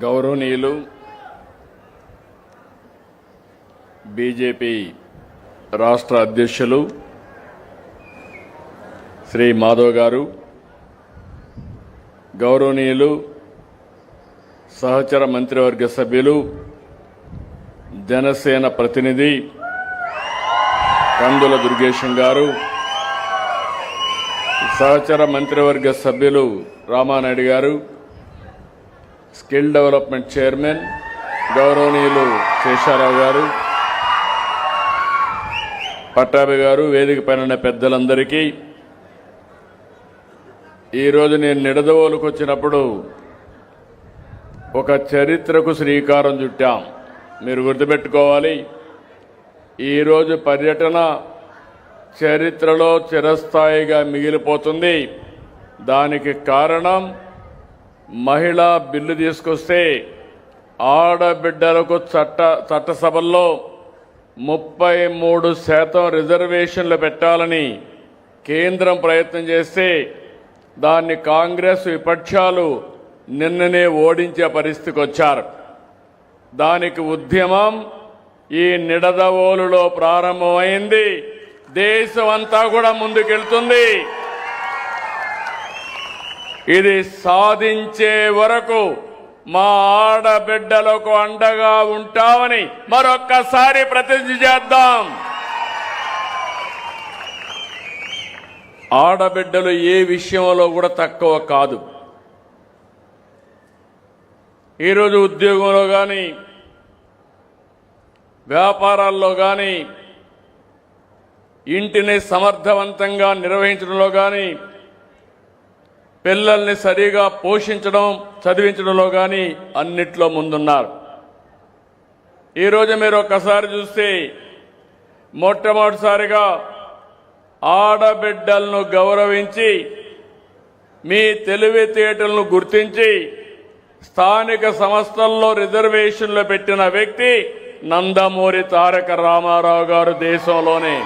గౌరవనీయులు బీజేపీ రాష్ట్ర అధ్యక్షులు శ్రీ మాధవ్ గారు, గౌరవనీయులు సహచర మంత్రివర్గ సభ్యులు జనసేన ప్రతినిధి కందుల దుర్గేశం గారు, సహచర మంత్రివర్గ సభ్యులు రామానాయుడు గారు, స్కిల్ డెవలప్మెంట్ చైర్మన్ గౌరవనీయులు శేషారావు గారు, పట్టాభి గారు, వేదిక పైన పెద్దలందరికీ ఈరోజు నేను నిడదవోలుకు వచ్చినప్పుడు ఒక చరిత్రకు శ్రీకారం చుట్టాం. మీరు గుర్తుపెట్టుకోవాలి, ఈరోజు పర్యటన చరిత్రలో చిరస్థాయిగా మిగిలిపోతుంది. దానికి కారణం మహిళా బిల్లు తీసుకొస్తే ఆడబిడ్డలకు చట్టసభల్లో 33% రిజర్వేషన్లు పెట్టాలని కేంద్రం ప్రయత్నం చేస్తే దాన్ని కాంగ్రెస్ విపక్షాలు నిన్ననే ఓడించే పరిస్థితికి వచ్చారు. దానికి ఉద్యమం ఈ నిడదవోలులో ప్రారంభమైంది. దేశమంతా కూడా ముందుకెళ్తుంది. ఇది సాధించే వరకు మా ఆడబిడ్డలకు అండగా ఉంటామని మరొక్కసారి ప్రతిజ్ఞ చేద్దాం. ఆడబిడ్డలు ఏ విషయంలో కూడా తక్కువ కాదు. ఈరోజు ఉద్యోగంలో కానీ, వ్యాపారాల్లో కానీ, ఇంటిని సమర్థవంతంగా నిర్వహించడంలో కానీ, పిల్లల్ని సరిగా పోషించడం, చదివించడంలో కానీ అన్నిట్లో ముందున్నారు. ఈరోజు మీరు ఒక్కసారి చూస్తే మొట్టమొదటిసారిగా ఆడబిడ్డలను గౌరవించి మీ తెలివితేటలను గుర్తించి స్థానిక సంస్థల్లో రిజర్వేషన్లు పెట్టిన వ్యక్తి నందమూరి తారక రామారావు గారు దేశంలోనే.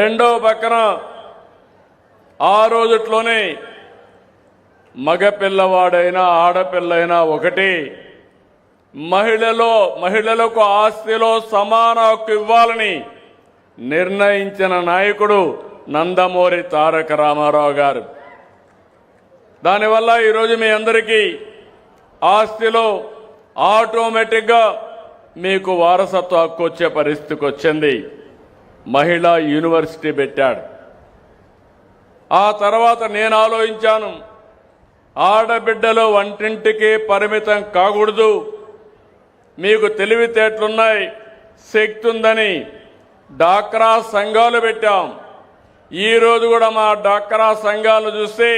రెండో పక్కన ఆ రోజుట్లోనే మగపిల్లవాడైనా ఆడపిల్లైనా ఒకటి, మహిళలకు ఆస్తిలో సమాన హక్కు ఇవ్వాలని నిర్ణయించిన నాయకుడు నందమూరి తారక రామారావు గారు. దానివల్ల ఈరోజు మీ అందరికీ ఆస్తిలో ఆటోమేటిక్గా మీకు వారసత్వ హక్కు వచ్చే పరిస్థితికి వచ్చింది. మహిళా యూనివర్సిటీ పెట్టాడు. ఆ తర్వాత నేను ఆలోచించాను, ఆడబిడ్డలు వంటింటికి పరిమితం కాకూడదు, మీకు తెలివితేటలున్నాయి, శక్తి ఉందని డాక్రా సంఘాలు పెట్టాం. ఈరోజు కూడా మా డాక్రా సంఘాలు చూస్తే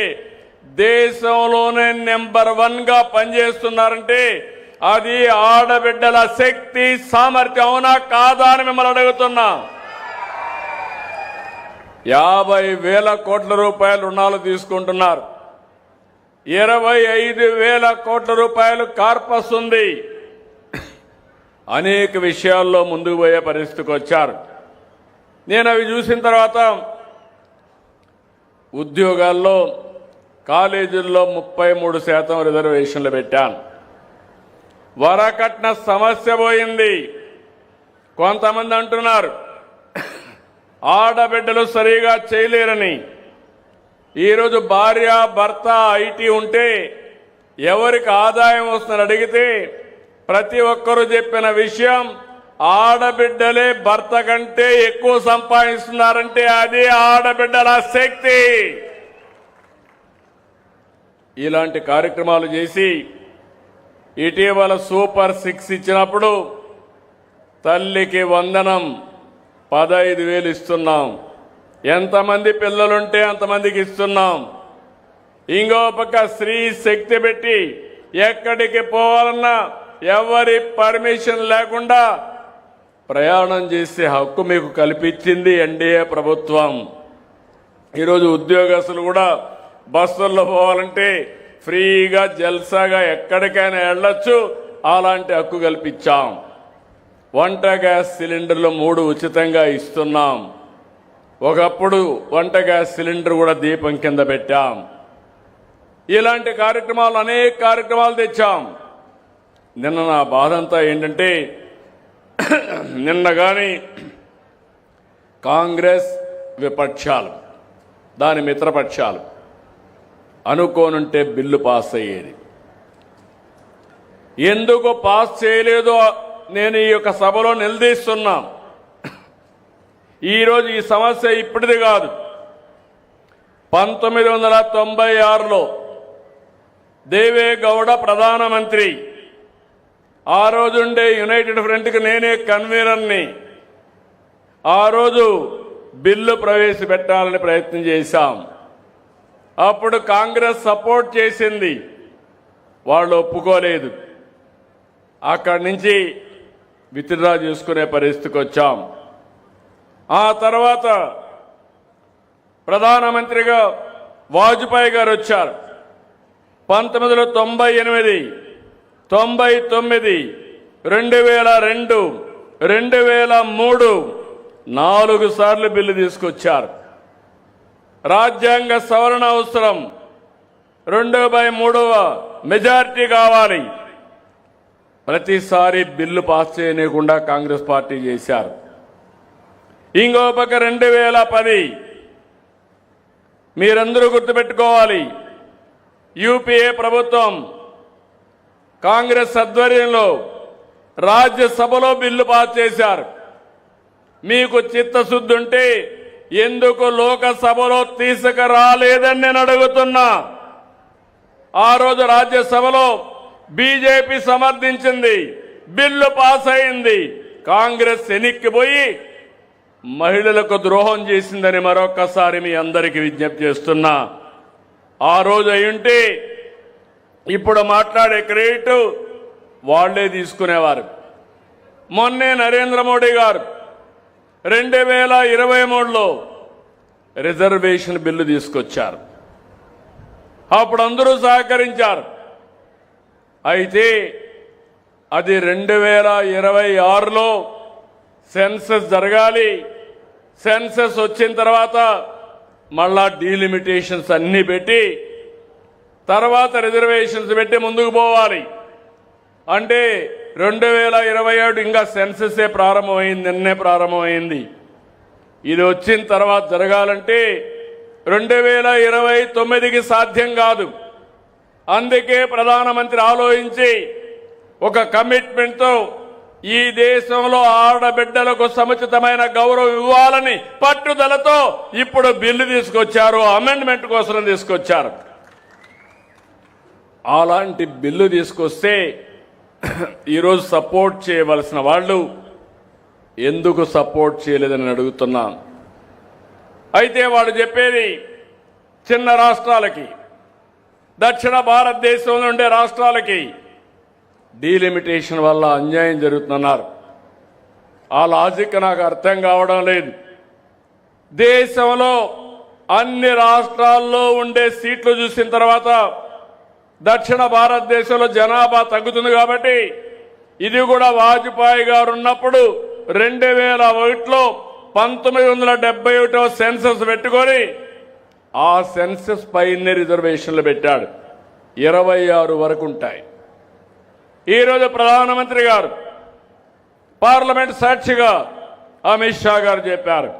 దేశంలోనే నెంబర్ 1గా పనిచేస్తున్నారంటే అది ఆడబిడ్డల శక్తి, సామర్థ్యం అవునా కాదా అని మిమ్మల్ని అడుగుతున్నా. 50,000 కోట్ల రూపాయలు రుణాలు తీసుకుంటున్నారు. 25,000 కోట్ల రూపాయలు కార్పస్ ఉంది. అనేక విషయాల్లో ముందుకు పోయే పరిస్థితికి వచ్చారు. నేను అవి చూసిన తర్వాత ఉద్యోగాల్లో, కాలేజీల్లో 33% రిజర్వేషన్లు పెట్టాను. వరకట్న సమస్య పోయింది. కొంతమంది అంటున్నారు ఆడబిడ్డలు సరిగా చేయలేరని. ఈరోజు భార్య భర్త ఐటీ ఉంటే ఎవరికి ఆదాయం వస్తుందని అడిగితే ప్రతి ఒక్కరూ చెప్పిన విషయం ఆడబిడ్డలే భర్త కంటే ఎక్కువ సంపాదిస్తున్నారంటే అది ఆడబిడ్డల శక్తి. ఇలాంటి కార్యక్రమాలు చేసి ఇటీవల సూపర్ 6 ఇచ్చినప్పుడు తల్లికి వందనం 15,000 ఇస్తున్నాం. ఎంతమంది పిల్లలుంటే అంతమందికి ఇస్తున్నాం. ఇంకో పక్క స్త్రీ శక్తి పెట్టి ఎక్కడికి పోవాలన్నా ఎవరి పర్మిషన్ లేకుండా ప్రయాణం చేసే హక్కు మీకు కల్పించింది ఎన్డీఏ ప్రభుత్వం. ఈరోజు ఉద్యోగస్తులు కూడా బస్సుల్లో పోవాలంటే ఫ్రీగా జల్సాగా ఎక్కడికైనా వెళ్ళొచ్చు. అలాంటి హక్కు కల్పించాం. వంట గ్యాస్ సిలిండర్లు 3 ఉచితంగా ఇస్తున్నాం. ఒకప్పుడు వంట గ్యాస్ సిలిండర్ కూడా దీపం కింద పెట్టాం. ఇలాంటి కార్యక్రమాలు అనేక కార్యక్రమాలు తెచ్చాం. నిన్న నా బాధ అంతా ఏంటంటే నిన్న కానీ కాంగ్రెస్ విపక్షాలు దాని మిత్రపక్షాలు అనుకోనుంటే బిల్లు పాస్ అయ్యేది. ఎందుకు పాస్ చేయలేదో నేను ఈ యొక్క సభలో నిలదీస్తున్నా. ఈరోజు ఈ సమస్య ఇప్పటిది కాదు. 1996లో దేవేగౌడ ప్రధానమంత్రి, ఆ రోజుండే యునైటెడ్ ఫ్రంట్కి నేనే కన్వీనర్ని. ఆ రోజు బిల్లు ప్రవేశపెట్టాలని ప్రయత్నం చేశాం. అప్పుడు కాంగ్రెస్ సపోర్ట్ చేసింది, వాళ్ళు ఒప్పుకోలేదు. అక్కడి నుంచి విత్డ్రా చేసుకునే పరిస్థితికి వచ్చాం. ఆ తర్వాత ప్రధానమంత్రిగా వాజ్పేయి గారు వచ్చారు. 1998, 99, 2002, 2003 4 సార్లు బిల్లు తీసుకొచ్చారు. రాజ్యాంగ సవరణ అవసరం, 2/3 మెజారిటీ కావాలి. ప్రతిసారి బిల్లు పాస్ చేయకుండా కాంగ్రెస్ పార్టీ చేశారు. ఇంకో పక్క 2010 మీరందరూ గుర్తుపెట్టుకోవాలి, యూపీఏ ప్రభుత్వం కాంగ్రెస్ ఆధ్వర్యంలో రాజ్యసభలో బిల్లు పాస్ చేశారు. మీకు చిత్తశుద్ధి ఉంటే ఎందుకు లోకసభలో తీసుకురాలేదని నేను అడుగుతున్నా. ఆ రోజు రాజ్యసభలో బీజేపీ సమర్థించింది, బిల్లు పాస్ అయింది. కాంగ్రెస్ ఎన్నిక్కిపోయి మహిళలకు ద్రోహం చేసిందని మరొక్కసారి మీ అందరికీ విజ్ఞప్తి చేస్తున్నా. ఆ రోజు అయ్యుంటే ఇప్పుడు మాట్లాడే క్రెడిట్ వాళ్లే తీసుకునేవారు. మొన్నే నరేంద్ర మోడీ గారు 2023లో రిజర్వేషన్ బిల్లు తీసుకొచ్చారు. అప్పుడు అందరూ సహకరించారు. అయితే అది 2026లో సెన్సస్ జరగాలి. సెన్సస్ వచ్చిన తర్వాత మళ్ళా డీలిమిటేషన్స్ అన్ని పెట్టి తర్వాత రిజర్వేషన్స్ పెట్టి ముందుకు పోవాలి. అంటే 2027 ఇంకా సెన్ససే ప్రారంభమైంది, నిన్నే ప్రారంభమైంది. ఇది వచ్చిన తర్వాత జరగాలంటే 2029కి సాధ్యం కాదు. అందుకే ప్రధానమంత్రి ఆలోచించి ఒక కమిట్మెంట్తో ఈ దేశంలో ఆడబిడ్డలకు సముచితమైన గౌరవం ఇవ్వాలని పట్టుదలతో ఇప్పుడు బిల్లు తీసుకొచ్చారు, అమెండ్మెంట్ కోసం తీసుకొచ్చారు. అలాంటి బిల్లు తీసుకొస్తే ఈరోజు సపోర్ట్ చేయవలసిన వాళ్ళు ఎందుకు సపోర్ట్ చేయలేదని అడుగుతున్నాను. అయితే వాడు చెప్పేది చిన్న రాష్ట్రాలకి, దక్షిణ భారతదేశంలో ఉండే రాష్ట్రాలకి డీలిమిటేషన్ వల్ల అన్యాయం జరుగుతున్నారు. ఆ లాజిక్ నాకు అర్థం కావడం లేదు. దేశంలో అన్ని రాష్ట్రాల్లో ఉండే సీట్లు చూసిన తర్వాత దక్షిణ భారతదేశంలో జనాభా తగ్గుతుంది కాబట్టి ఇది కూడా వాజ్పేయి గారు ఉన్నప్పుడు 2001లో 1971వ సెన్సస్ పెట్టుకొని ఆ సెన్సస్ పైనే రిజర్వేషన్లు పెట్టాడు. 26 వరకు ఉంటాయి. ఈరోజు ప్రధానమంత్రి గారు పార్లమెంట్ సాక్షిగా అమిత్ షా గారు చెప్పారు,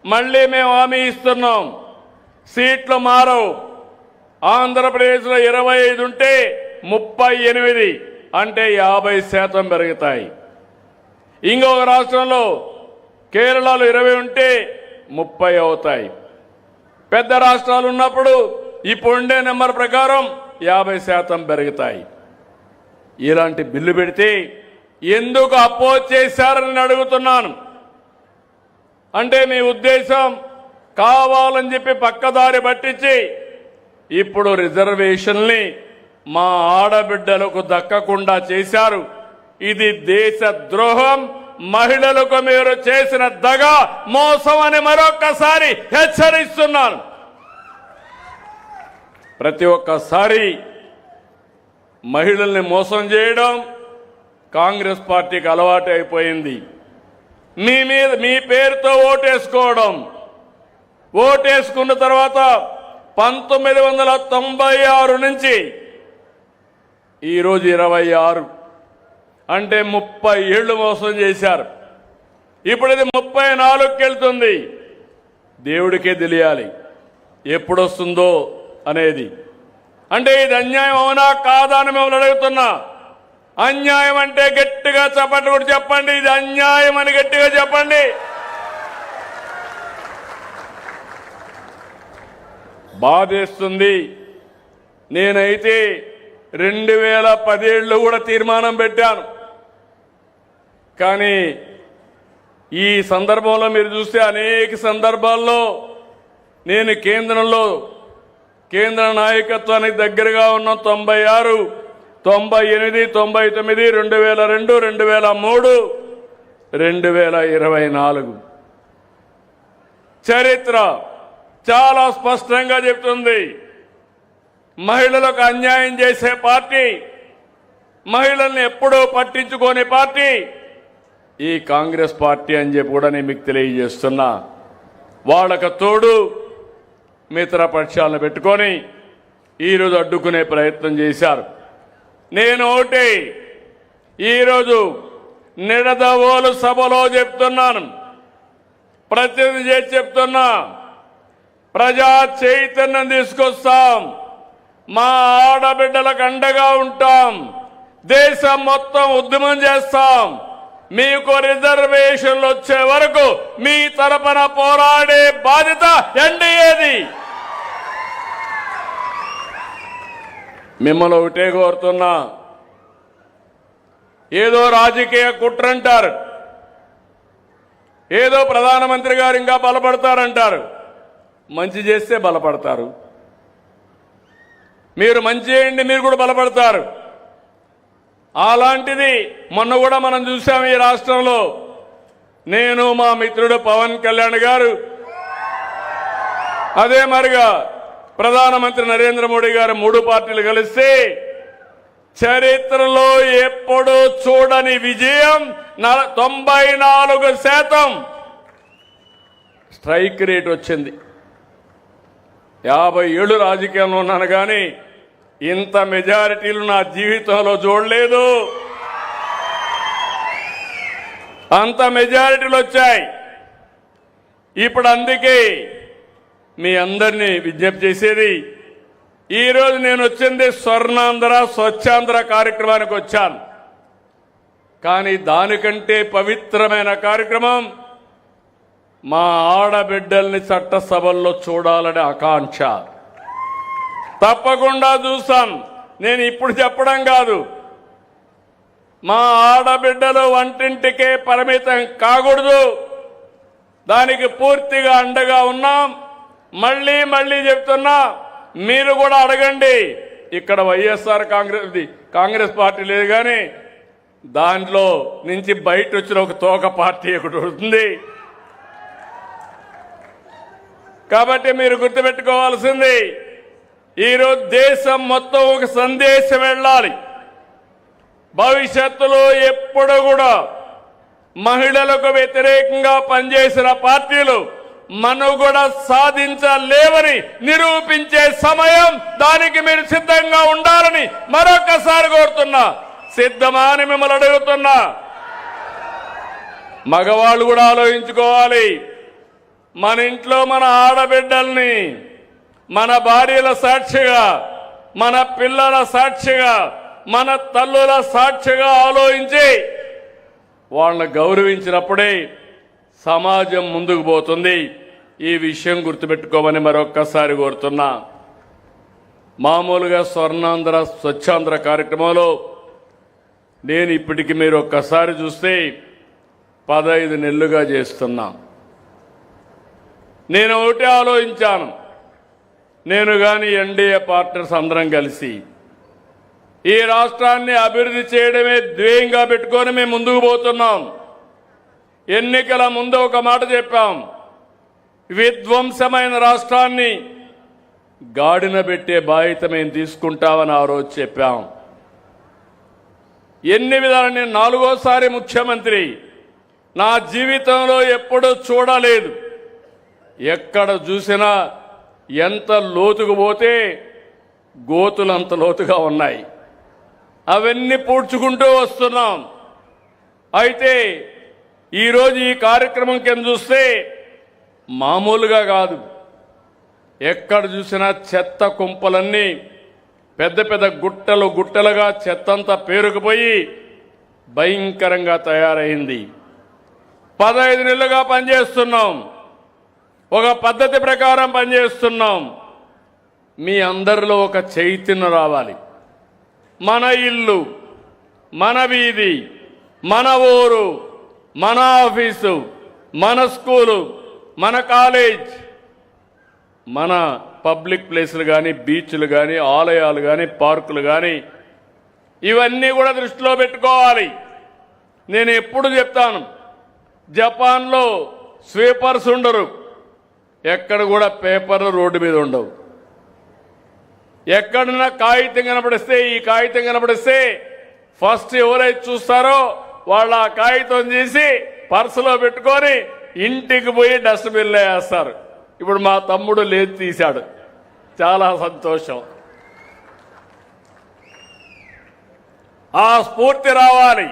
మళ్ళీ మేము హామీ ఇస్తున్నాం, సీట్లు మారవు. ఆంధ్రప్రదేశ్లో 25 ఉంటే 38 అంటే 50% పెరుగుతాయి. ఇంకొక రాష్ట్రంలో కేరళలో 20 ఉంటే 30 అవుతాయి. పెద్ద రాష్ట్రాలు ఉన్నప్పుడు ఇప్పుడు ఉండే నెంబర్ ప్రకారం 50% పెరుగుతాయి. ఇలాంటి బిల్లు పెడితే ఎందుకు అపోజ్ చేశారని అడుగుతున్నాను. అంటే మీ ఉద్దేశం కావాలని చెప్పి పక్కదారి పట్టించి ఇప్పుడు రిజర్వేషన్ని మా ఆడబిడ్డలకు దక్కకుండా చేశారు. ఇది దేశ ద్రోహం, మహిళలకు మీరు చేసిన దగ, మోసం అని మరొక్కసారి హెచ్చరిస్తున్నాను. ప్రతి ఒక్కసారి మహిళల్ని మోసం చేయడం కాంగ్రెస్ పార్టీకి అలవాటు అయిపోయింది. మీ పేరుతో ఓటేసుకోవడం, ఓటేసుకున్న తర్వాత 1996 నుంచి ఈరోజు 26 అంటే 30 ఏళ్లు మోసం చేశారు. ఇప్పుడు ఇది 34కి వెళ్తుంది. దేవుడికే తెలియాలి ఎప్పుడొస్తుందో అనేది. అంటే ఇది అన్యాయం అవునా కాదా అని మిమ్మల్ని అడుగుతున్నా. అన్యాయం అంటే గట్టిగా చప్పట్లు కూడా చెప్పండి. ఇది అన్యాయం అని గట్టిగా చెప్పండి. బాధేస్తుంది. నేనైతే 2017లో కూడా తీర్మానం పెట్టాను. కానీ ఈ సందర్భంలో మీరు చూస్తే అనేక సందర్భాల్లో నేను కేంద్ర నాయకత్వానికి దగ్గరగా ఉన్న 96, 98, 99, 2002, 2003, 2024 చరిత్ర చాలా స్పష్టంగా చెప్తుంది. మహిళలకు అన్యాయం చేసే పార్టీ, మహిళల్ని ఎప్పుడూ పట్టించుకోని పార్టీ ఈ కాంగ్రెస్ పార్టీ అని చెప్పి కూడా నేను మీకు తెలియజేస్తున్నా. వాళ్ళకు తోడు మిత్రపక్షాలను పెట్టుకొని ఈరోజు అడ్డుకునే ప్రయత్నం చేశారు. నేను ఒకటి ఈరోజు నిడదవోలు సభలో చెప్తున్నాను, ప్రతినిధి చేసి చెప్తున్నా, ప్రజా చైతన్యం తీసుకొస్తాం, మా ఆడబిడ్డలకు అండగా ఉంటాం, దేశం మొత్తం ఉద్యమం చేస్తాం, మీకు రిజర్వేషన్లు వచ్చే వరకు మీ తరపున పోరాడే బాధ్యత ఎన్డీఏది. మిమ్మల్ని ఒకటే కోరుతున్నా, ఏదో రాజకీయ కుట్రంటారు, ఏదో ప్రధానమంత్రి గారు ఇంకా బలపడతారంటారు. మంచి చేస్తే బలపడతారు. మీరు మంచి చేయండి, మీరు కూడా బలపడతారు. అలాంటిది మొన్న కూడా మనం చూసాం ఈ రాష్ట్రంలో. నేను మా మిత్రుడు పవన్ కళ్యాణ్ గారు, అదే మరిగా ప్రధానమంత్రి నరేంద్ర మోడీ గారు 3 పార్టీలు కలిస్తే చరిత్రలో ఎప్పుడూ చూడని విజయం 94% స్ట్రైక్ రేట్ వచ్చింది. 50 ఏళ్ళు రాజకీయంలో ఉన్నాను కానీ ఇంత మెజారిటీలు నా జీవితంలో చూడలేదు. అంత మెజారిటీలు వచ్చాయి. ఇప్పుడు అందుకే మీ అందరినీ విజ్ఞప్తి చేసేది, ఈరోజు నేను వచ్చింది స్వర్ణాంధ్ర స్వచ్ఛాంధ్ర కార్యక్రమానికి వచ్చాను. కానీ దానికంటే పవిత్రమైన కార్యక్రమం మా ఆడబిడ్డల్ని చట్టసభల్లో చూడాలనే ఆకాంక్ష. తప్పకుండా చూస్తాం. నేను ఇప్పుడు చెప్పడం కాదు, మా ఆడబిడ్డలు వంటింటికే పరిమితం కాకూడదు, దానికి పూర్తిగా అండగా ఉన్నాం. మళ్ళీ చెప్తున్నా, మీరు కూడా అడగండి. ఇక్కడ వైఎస్ఆర్ కాంగ్రెస్ పార్టీ లేదు, కానీ దాంట్లో నుంచి బయట వచ్చిన ఒక తోక పార్టీ ఒకటి ఉంటుంది. కాబట్టి మీరు గుర్తుపెట్టుకోవాల్సింది, ఈరోజు దేశం మొత్తం ఒక సందేశం వెళ్ళాలి. భవిష్యత్తులో ఎప్పుడు కూడా మహిళలకు వ్యతిరేకంగా పనిచేసిన పార్టీలు మనుగడ సాధించలేవని నిరూపించే సమయం. దానికి మీరు సిద్ధంగా ఉండాలని మరొకసారి కోరుతున్నా. సిద్ధమా అని మిమ్మల్ని అడుగుతున్నా. మగవాళ్ళు కూడా ఆలోచించుకోవాలి. మన ఇంట్లో మన ఆడబిడ్డల్ని మన భార్యల సాక్షిగా, మన పిల్లల సాక్షిగా, మన తల్లుల సాక్షిగా ఆలోచించి వాళ్ళని గౌరవించినప్పుడే సమాజం ముందుకు పోతుంది. ఈ విషయం గుర్తుపెట్టుకోమని మరొక్కసారి కోరుతున్నా. మామూలుగా స్వర్ణాంధ్ర స్వచ్ఛాంధ్ర కార్యక్రమంలో నేను ఇప్పటికి మీరు ఒక్కసారి చూస్తే 15 నెలలుగా చేస్తున్నా. నేను ఒకటే ఆలోచించాను, నేను కానీ ఎన్డీఏ పార్ట్నర్స్ అందరం కలిసి ఈ రాష్ట్రాన్ని అభివృద్ధి చేయడమే ధ్యేయంగా పెట్టుకొని మేము ముందుకు పోతున్నాం. ఎన్నికల ముందు ఒక మాట చెప్పాం, విధ్వంసమైన రాష్ట్రాన్ని గాడిన పెట్టే బాధ్యత మేము తీసుకుంటామని ఆ రోజు చెప్పాం. ఎన్ని విధాలు నేను 4వ ముఖ్యమంత్రి, నా జీవితంలో ఎప్పుడూ చూడలేదు. ఎక్కడ చూసినా ఎంత లోతుకు పోతే గోతులు అంత లోతుగా ఉన్నాయి. అవన్నీ పూడ్చుకుంటూ వస్తున్నాం. అయితే ఈరోజు ఈ కార్యక్రమం కింద చూస్తే మామూలుగా కాదు. ఎక్కడ చూసినా చెత్త కుంపలన్నీ పెద్ద పెద్ద గుట్టలు గుట్టలుగా చెత్తంతా పేరుకుపోయి భయంకరంగా తయారైంది. 15 నెలలుగా పనిచేస్తున్నాం. ఒక పద్ధతి ప్రకారం పనిచేస్తున్నాం. మీ అందరిలో ఒక చైతన్యం రావాలి. మన ఇల్లు, మన వీధి, మన ఊరు, మన ఆఫీసు, మన స్కూలు, మన కాలేజ్, మన పబ్లిక్ ప్లేసులు కానీ, బీచ్లు కానీ, ఆలయాలు కానీ, పార్కులు కానీ, ఇవన్నీ కూడా దృష్టిలో పెట్టుకోవాలి. నేను ఎప్పుడు చెప్తాను, జపాన్లో స్వీపర్స్ ఉండరు. ఎక్కడ కూడా పేపర్లు రోడ్డు మీద ఉండవు. ఎక్కడన్నా కాగితం కనపడిస్తే, ఈ కాగితం కనపడిస్తే ఫస్ట్ ఎవరైతే చూస్తారో వాళ్ళు ఆ కాగితం తీసి పర్సులో పెట్టుకొని ఇంటికి పోయి డస్ట్బిన్లో వేస్తారు. ఇప్పుడు మా తమ్ముడు లేదు, తీశాడు. చాలా సంతోషం. ఆ స్ఫూర్తి రావాలి.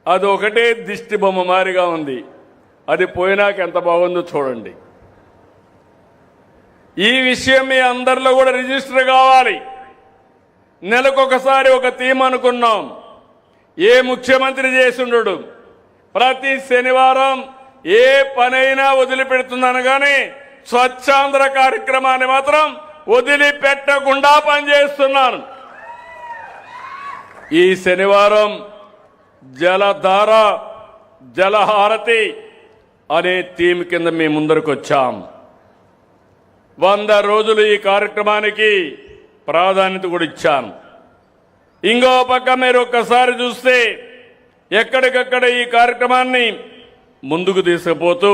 అది ఒకటే దిష్టి బొమ్మ మారిగా ఉంది. అది పోయినాక ఎంత బాగుందో చూడండి. ఈ విషయం మీ అందరిలో కూడా రిజిస్టర్ కావాలి. నెలకొకసారి ఒక థీమ్ అనుకున్నాం. ఏ ముఖ్యమంత్రి చేసుండడు ప్రతి శనివారం ఏ పనైనా వదిలిపెడుతున్నాను కానీ స్వచ్ఛాంధ్ర కార్యక్రమాన్ని మాత్రం వదిలిపెట్టకుండా పనిచేస్తున్నాను. ఈ శనివారం జలధార జలహారతి అనే థీమ్ కింద మీ ముందరకు వచ్చాం. 100 రోజులు ఈ కార్యక్రమానికి ప్రాధాన్యత కూడా ఇచ్చాను. ఇంకో పక్క మీరు ఒక్కసారి చూస్తే ఎక్కడికక్కడ ఈ కార్యక్రమాన్ని ముందుకు తీసుకుపోతూ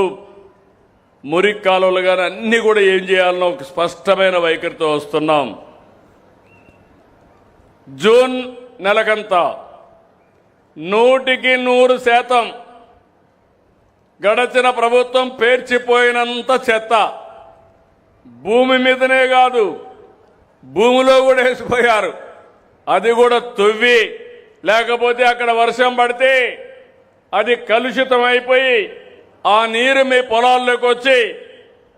మురికి కాలువలు కానీ అన్ని కూడా ఏం చేయాలనో ఒక స్పష్టమైన వైఖరితో వస్తున్నాం. జూన్ నెలకంతా 100% గడచిన ప్రభుత్వం పేర్చిపోయినంత చెత్త భూమి మీదనే కాదు భూమిలో కూడా వేసిపోయారు. అది కూడా తవ్వి, లేకపోతే అక్కడ వర్షం పడితే అది కలుషితం అయిపోయి ఆ నీరు మీ పొలాల్లోకి వచ్చి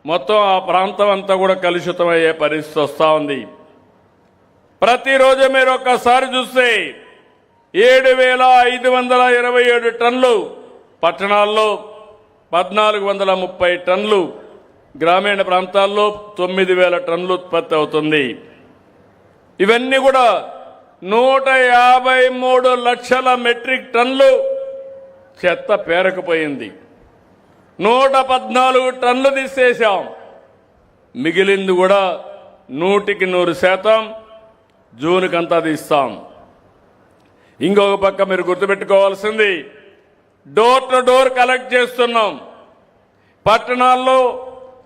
మొత్తం ఆ ప్రాంతం అంతా కూడా కలుషితం అయ్యే పరిస్థితి వస్తూ ఉంది. ప్రతిరోజు మీరు ఒక్కసారి చూస్తే 7,527 టన్నులు పట్టణాల్లో, 1,430 టన్నులు గ్రామీణ ప్రాంతాల్లో, 9,000 టన్నులు ఉత్పత్తి అవుతుంది. ఇవన్నీ కూడా 153 లక్షల మెట్రిక్ టన్నులు చెత్త పేరకపోయింది. 114 టన్నులు తీసేశాం. మిగిలింది కూడా 100% జూన్కంతా తీస్తాం. ఇంకొక పక్క మీరు గుర్తుపెట్టుకోవాల్సింది, డోర్ టు డోర్ కలెక్ట్ చేస్తున్నాం. పట్టణాల్లో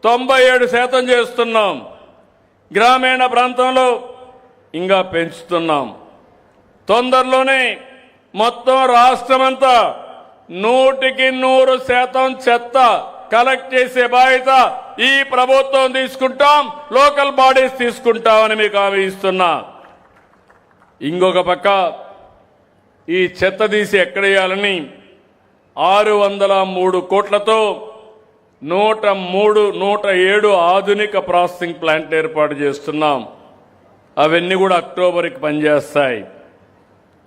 97% చేస్తున్నాం. గ్రామీణ ప్రాంతంలో ఇంకా పెంచుతున్నాం. తొందరలోనే మొత్తం రాష్ట్రమంతా 100% చెత్త కలెక్ట్ చేసే బాధ్యత ఈ ప్రభుత్వం తీసుకుంటాం, లోకల్ బాడీస్ తీసుకుంటామని మీకు హామీ ఇస్తున్నా. ఇంకొక పక్క ఈ చెత్త తీసి ఎక్కడ వేయాలని 603 కోట్లతో 107 ఆధునిక ప్రాసెసింగ్ ప్లాంట్ ఏర్పాటు చేస్తున్నాం. అవన్నీ కూడా అక్టోబర్కి పనిచేస్తాయి.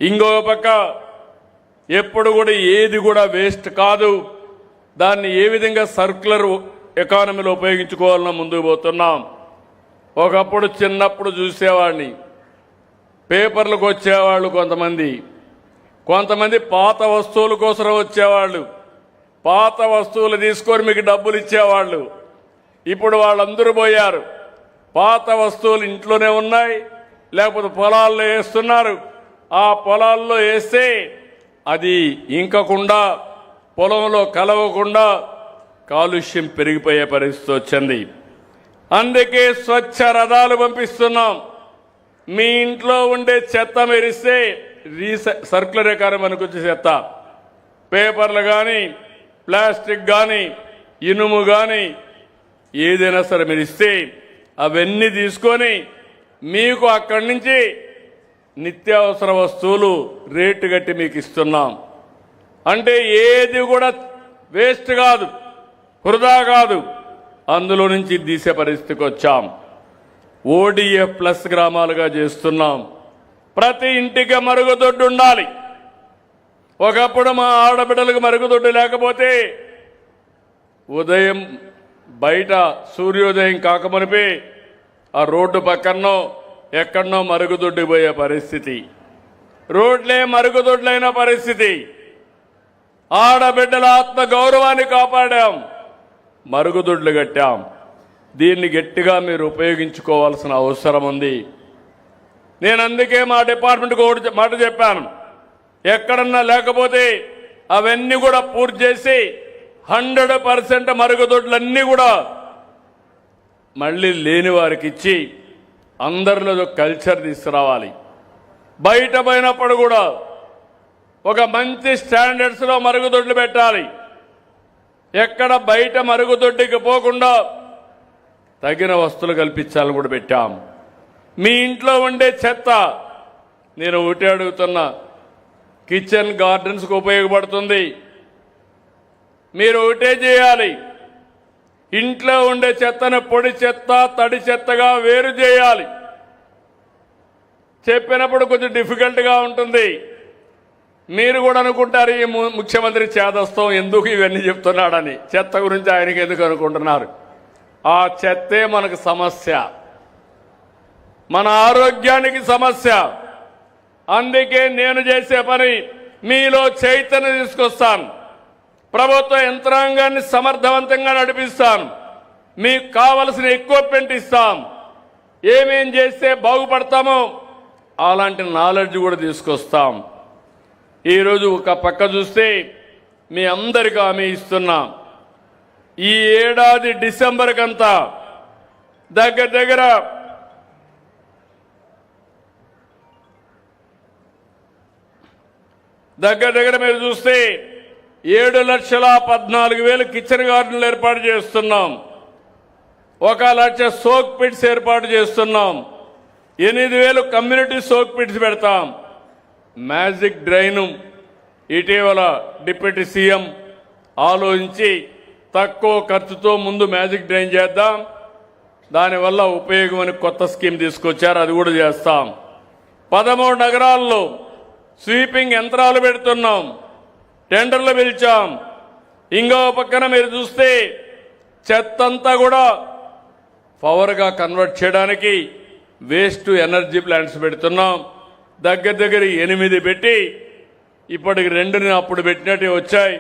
ఇంకొక పక్క ఎప్పుడు కూడా ఏది కూడా వేస్ట్ కాదు, దాన్ని ఏ విధంగా సర్క్యులర్ ఎకానమీలో ఉపయోగించుకోవాలన్నా ముందుకు పోతున్నాం. ఒకప్పుడు చిన్నప్పుడు చూసేవాడిని, పేపర్లకు వచ్చేవాళ్ళు కొంతమంది పాత వస్తువుల కోసం వచ్చేవాళ్ళు, పాత వస్తువులు తీసుకొని మీకు డబ్బులు ఇచ్చేవాళ్ళు. ఇప్పుడు వాళ్ళందరూ పోయారు. పాత వస్తువులు ఇంట్లోనే ఉన్నాయి, లేకపోతే పొలాల్లో వేస్తున్నారు. ఆ పొలాల్లో వేస్తే అది ఇంకకుండా, పొలంలో కలవకుండా కాలుష్యం పెరిగిపోయే పరిస్థితి వచ్చింది. అందుకే స్వచ్ఛ రథాలు పంపిస్తున్నాం. మీ ఇంట్లో ఉండే చెత్త మెరిస్తే సర్క్యులర్ ఎకానమీ అనుకొచ్చే చెత్త, పేపర్లు కానీ, ప్లాస్టిక్ కానీ, ఇనుము కానీ ఏదైనా సరే మెరిస్తే అవన్నీ తీసుకొని మీకు అక్కడి నుంచి నిత్యావసర వస్తువులు రేటు కట్టి మీకు ఇస్తున్నాం. అంటే ఏది కూడా వేస్ట్ కాదు, వృధా కాదు, అందులో నుంచి తీసే పరిస్థితికి వచ్చాం. ఓడిఎఫ్ ప్లస్ గ్రామాలుగా చేస్తున్నాం. ప్రతి ఇంటికి మరుగుదొడ్డు ఉండాలి. ఒకప్పుడు మా ఆడబిడ్డలకు మరుగుదొడ్డు లేకపోతే ఉదయం బయట సూర్యోదయం కాకమునిపే ఆ రోడ్డు పక్కనో ఎక్కడనో మరుగుదొడ్డు పోయే పరిస్థితి, రోడ్లే మరుగుదొడ్లైన పరిస్థితి. ఆడబిడ్డల ఆత్మ గౌరవాన్ని కాపాడాం, మరుగుదొడ్లు కట్టాం. దీన్ని గట్టిగా మీరు ఉపయోగించుకోవాల్సిన అవసరం ఉంది. నేను అందుకే మా డిపార్ట్మెంట్కి ఒకటి మాట చెప్పాను, ఎక్కడన్నా లేకపోతే అవన్నీ కూడా పూర్తి చేసి 100% మరుగుదొడ్లన్నీ కూడా మళ్ళీ లేని వారికి ఇచ్చి అందరిలో కల్చర్ తీసుకురావాలి. బయట పోయినప్పుడు కూడా ఒక మంచి స్టాండర్డ్స్లో మరుగుదొడ్లు పెట్టాలి. ఎక్కడ బయట మరుగుదొడ్డికి పోకుండా తగిన వస్తువులు కల్పించాలని కూడా పెట్టాం. మీ ఇంట్లో ఉండే చెత్త నేను ఒకటి అడుగుతున్నా, కిచెన్ గార్డెన్స్కి ఉపయోగపడుతుంది. మీరు ఒకటే చేయాలి, ఇంట్లో ఉండే చెత్తను పొడి చెత్త తడి చెత్తగా వేరు చేయాలి. చెప్పినప్పుడు కొంచెం డిఫికల్ట్గా ఉంటుంది. మీరు కూడా అనుకుంటారు ఈ ముఖ్యమంత్రి చేదస్తం ఎందుకు ఇవన్నీ చెప్తున్నాడని. చెత్త గురించి ఆయనకి ఎందుకు అనుకుంటున్నారు? ఆ చెత్తే మనకు సమస్య, మన ఆరోగ్యానికి సమస్య. అందుకే నేను చేసే పని మీలో చైతన్యం తీసుకొస్తాను. ప్రభుత్వ యంత్రాంగాన్ని సమర్థవంతంగా నడిపిస్తాను. మీకు కావలసిన ఎక్విప్మెంట్ ఇస్తాం. ఏమేం చేస్తే బాగుపడతామో అలాంటి నాలెడ్జ్ కూడా తీసుకొస్తాం. ఈరోజు ఒక పక్క చూస్తే మీ అందరికీ హామీ ఇస్తున్నాం, ఈ ఏడాది డిసెంబర్ కంతా దగ్గర మీరు చూస్తే 7,14,000 కిచెన్ గార్డెన్లు ఏర్పాటు చేస్తున్నాం. 1,00,000 సోక్ పిట్స్ ఏర్పాటు చేస్తున్నాం. 8,000 కమ్యూనిటీ సోక్ పిట్స్ పెడతాం. మ్యాజిక్ డ్రైన్ ఇటీవల డిప్యూటీ సీఎం ఆలోచించి తక్కువ ఖర్చుతో ముందు మ్యాజిక్ డ్రైన్ చేద్దాం, దానివల్ల ఉపయోగం అని కొత్త స్కీమ్ తీసుకొచ్చారు, అది కూడా చేస్తాం. 13 నగరాల్లో స్వీపింగ్ యంత్రాలు పెడుతున్నాం, టెండర్లు పిలిచాం. ఇంకో పక్కన మీరు చూస్తే చెత్తంతా కూడా పవర్గా కన్వర్ట్ చేయడానికి వేస్ట్ టు ఎనర్జీ ప్లాంట్స్ పెడుతున్నాం. దగ్గర 8 పెట్టి ఇప్పటికి 2 అప్పుడు పెట్టినట్టు వచ్చాయి,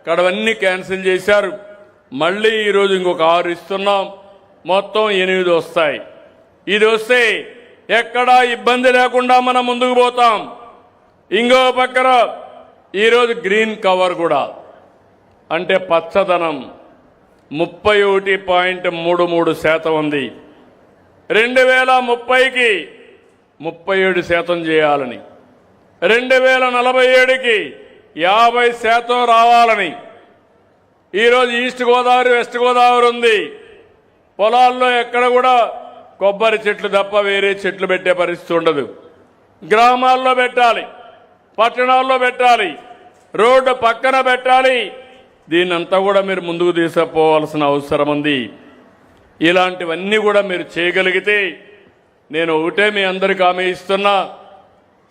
కడవన్నీ క్యాన్సిల్ చేశారు. మళ్ళీ ఈరోజు ఇంకొక 6 ఇస్తున్నాం, మొత్తం 8 వస్తాయి. ఇది వస్తే ఎక్కడా ఇబ్బంది లేకుండా మనం ముందుకు పోతాం. ఇంకో పక్కన ఈరోజు గ్రీన్ కవర్ కూడా అంటే పచ్చదనం 31.33% ఉంది. 2030కి 37% చేయాలని, 2047కి 50% రావాలని. ఈరోజు ఈస్ట్ గోదావరి వెస్ట్ గోదావరి ఉంది. పొలాల్లో ఎక్కడ కూడా కొబ్బరి చెట్లు తప్ప వేరే చెట్లు పెట్టే పరిస్థితి ఉండదు. గ్రామాల్లో పెట్టాలి, పట్టణాల్లో పెట్టాలి, రోడ్డు పక్కన పెట్టాలి. దీన్నంతా కూడా మీరు ముందుకు తీసుకుపోవాల్సిన అవసరం ఉంది. ఇలాంటివన్నీ కూడా మీరు చేయగలిగితే నేను ఒకటే మీ అందరికీ హామీ ఇస్తున్నా,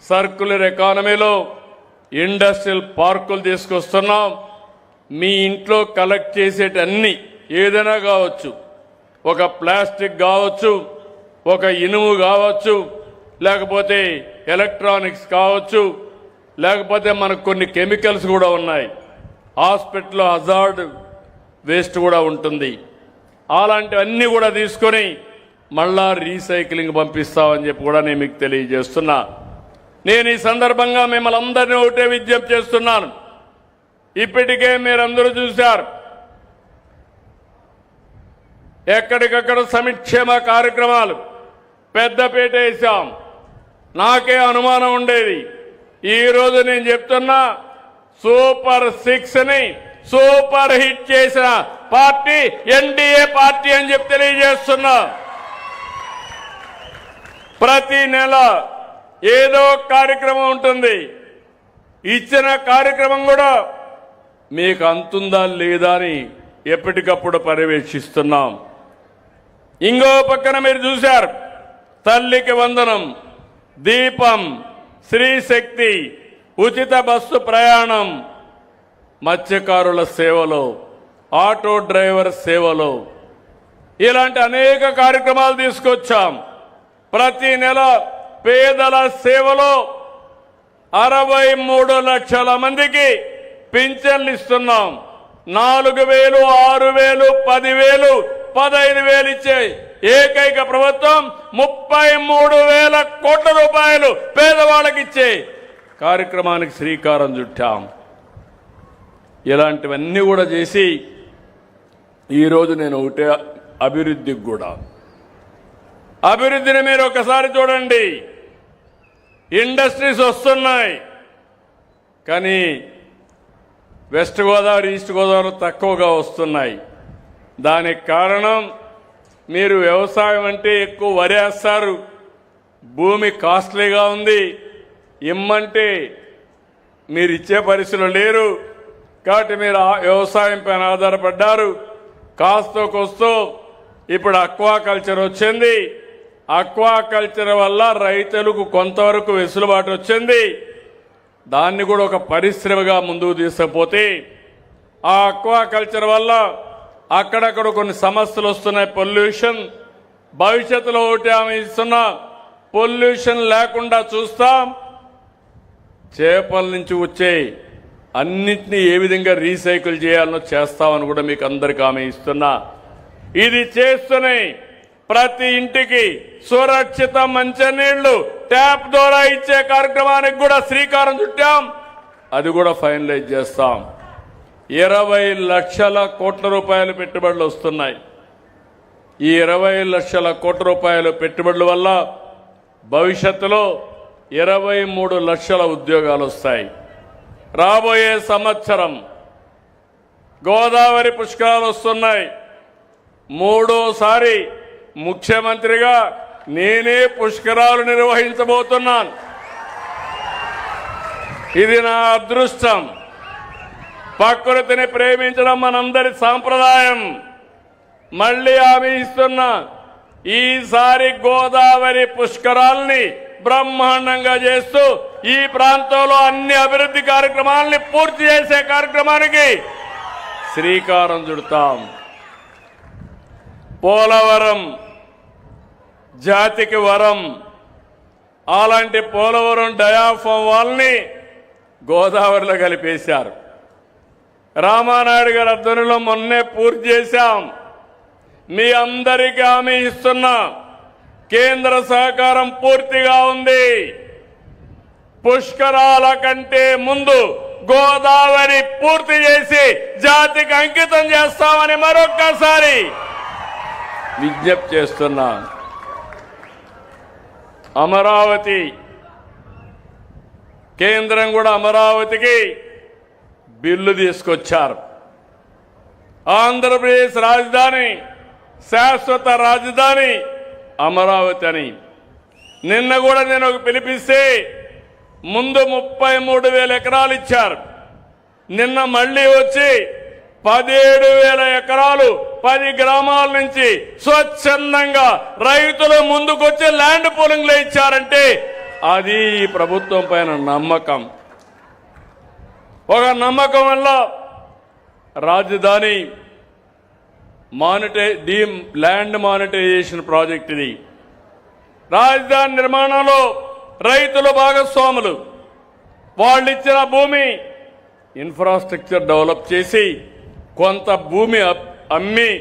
సర్క్యులర్ ఎకానమీలో ఇండస్ట్రియల్ పార్కులు తీసుకొస్తున్నాం. మీ ఇంట్లో కలెక్ట్ చేసేటన్ని ఏదైనా కావచ్చు, ఒక ప్లాస్టిక్ కావచ్చు, ఒక ఇనుము కావచ్చు, లేకపోతే ఎలక్ట్రానిక్స్ కావచ్చు, లేకపోతే మనకు కొన్ని కెమికల్స్ కూడా ఉన్నాయి, హాస్పిటల్లో హజార్డ్ వేస్ట్ కూడా ఉంటుంది. అలాంటివన్నీ కూడా తీసుకొని మళ్ళా రీసైక్లింగ్ పంపిస్తామని చెప్పి కూడా నేను మీకు తెలియజేస్తున్నా. నేను ఈ సందర్భంగా మిమ్మల్ని అందరినీ ఒకటే విజ్ఞప్తి చేస్తున్నాను. ఇప్పటికే మీరందరూ చూశారు, ఎక్కడికక్కడ సంక్షేమ కార్యక్రమాలు పెద్దపీట వేశాం. నాకే అనుమానం ఉండేది, ఈరోజు నేను చెప్తున్నా, సూపర్ 6ని సూపర్ హిట్ చేసిన పార్టీ ఎన్డీఏ పార్టీ అని చెప్పి తెలియజేస్తున్నా. ప్రతి నెల ఏదో కార్యక్రమం ఉంటుంది. ఇచ్చిన కార్యక్రమం కూడా మీకు అంతుందా లేదా అని ఎప్పటికప్పుడు పర్యవేక్షిస్తున్నాం. ఇంకో పక్కన మీరు చూశారు, తల్లికి వందనం, దీపం, శ్రీశక్తి, ఉచిత బస్సు ప్రయాణం, మత్స్యకారుల సేవలో, ఆటో డ్రైవర్ సేవలో ఇలాంటి అనేక కార్యక్రమాలు తీసుకొచ్చాం. ప్రతి నెల పేదల సేవలో 63 లక్షల మందికి పింఛన్లు ఇస్తున్నాం. 4,000, 6,000, 10,000, 15,000 ఇచ్చే ఏకైక ప్రభుత్వం 33,000 కోట్ల రూపాయలు పేదవాళ్ళకి ఇచ్చే కార్యక్రమానికి శ్రీకారం చుట్టాం. ఇలాంటివన్నీ కూడా చేసి ఈరోజు నేను ఒకటే అభివృద్ధికి కూడా, అభివృద్ధిని మీరు ఒకసారి చూడండి. ఇండస్ట్రీస్ వస్తున్నాయి, కానీ వెస్ట్ గోదావరి, ఈస్ట్ గోదావరి తక్కువగా వస్తున్నాయి. దానికి కారణం మీరు వ్యవసాయం అంటే ఎక్కువ వరేస్తారు, భూమి కాస్ట్లీగా ఉంది, ఇమ్మంటే మీరు ఇచ్చే పరిస్థితులు లేరు. కాబట్టి మీరు వ్యవసాయం పైన ఆధారపడ్డారు. కాస్తో కోస్తో ఇప్పుడు అక్వాకల్చర్ వచ్చింది. అక్వాకల్చర్ వల్ల రైతులకు కొంతవరకు వెసులుబాటు వచ్చింది. దాన్ని కూడా ఒక పరిశ్రమగా ముందుకు తీసుకుపోతే ఆ అక్వాకల్చర్ వల్ల అక్కడక్కడ కొన్ని సమస్యలు వస్తున్నాయి. పొల్యూషన్, భవిష్యత్తులో ఒకటి ఆమె ఇస్తున్నా, పొల్యూషన్ లేకుండా చూస్తాం. చేపల నుంచి వచ్చే అన్నింటినీ ఏ విధంగా రీసైకిల్ చేయాలనో చేస్తామని కూడా మీకు అందరికీ ఆమె ఇస్తున్నా. ఇది చేస్తూనే ప్రతి ఇంటికి సురక్షిత మంచినీళ్లు ట్యాప్ ద్వారా ఇచ్చే కార్యక్రమానికి కూడా శ్రీకారం చుట్టాం. అది కూడా ఫైనలైజ్ చేస్తాం. 20 లక్షల కోట్ల రూపాయలు పెట్టుబడులు వస్తున్నాయి. ఈ 20 లక్షల కోట్ల రూపాయల పెట్టుబడుల వల్ల భవిష్యత్తులో 23 లక్షల ఉద్యోగాలు వస్తాయి. రాబోయే సంవత్సరం గోదావరి పుష్కరాలు వస్తున్నాయి. 3వ ముఖ్యమంత్రిగా నేనే పుష్కరాలు నిర్వహించబోతున్నాను. ఇది నా అదృష్టం. ప్రకృతిని ప్రేమించడం మనందరి సాంప్రదాయం. మళ్ళీ హామీ ఇస్తున్నా, ఈసారి గోదావరి పుష్కరాల్ని బ్రహ్మాండంగా చేస్తూ ఈ ప్రాంతంలో అన్ని అభివృద్ధి కార్యక్రమాలని పూర్తి చేసే కార్యక్రమానికి శ్రీకారం చుడతాం. పోలవరం జాతికి వరం. అలాంటి పోలవరం డయాఫామ్ వాళ్ళని గోదావరిలో కలిపేశారు. రామానాయుడు గారి ఆధ్వర్యంలో మొన్నే పూర్తి చేశాం. మీ అందరికీ హామీ ఇస్తున్నా, కేంద్ర సహకారం పూర్తిగా ఉంది. పుష్కరాల కంటే ముందు గోదావరి పూర్తి చేసి జాతికి అంకితం చేస్తామని మరొక్కసారి విజ్ఞప్తి చేస్తున్నాను. అమరావతి, కేంద్రం కూడా అమరావతికి బిల్లు తీసుకొచ్చారు. ఆంధ్రప్రదేశ్ రాజధాని, శాశ్వత రాజధాని అమరావతి అని. నిన్న కూడా నేను ఒక పిలిపిస్తే ముందు 33,000 ఎకరాలు ఇచ్చారు. నిన్న మళ్ళీ వచ్చి 17,000 ఎకరాలు 10 గ్రామాల నుంచి స్వచ్ఛందంగా రైతులు ముందుకొచ్చి ల్యాండ్ పూలింగ్ లో ఇచ్చారంటే అది ఈ ప్రభుత్వం పైన నమ్మకం. ఒక నమ్మకం వల్ల రాజధాని ల్యాండ్ మానిటైజేషన్ ప్రాజెక్ట్ ఇది. రాజధాని నిర్మాణంలో రైతులు భాగస్వాములు. వాళ్ళు ఇచ్చిన భూమి ఇన్ఫ్రాస్ట్రక్చర్ డెవలప్ చేసి కొంత భూమి అమ్మి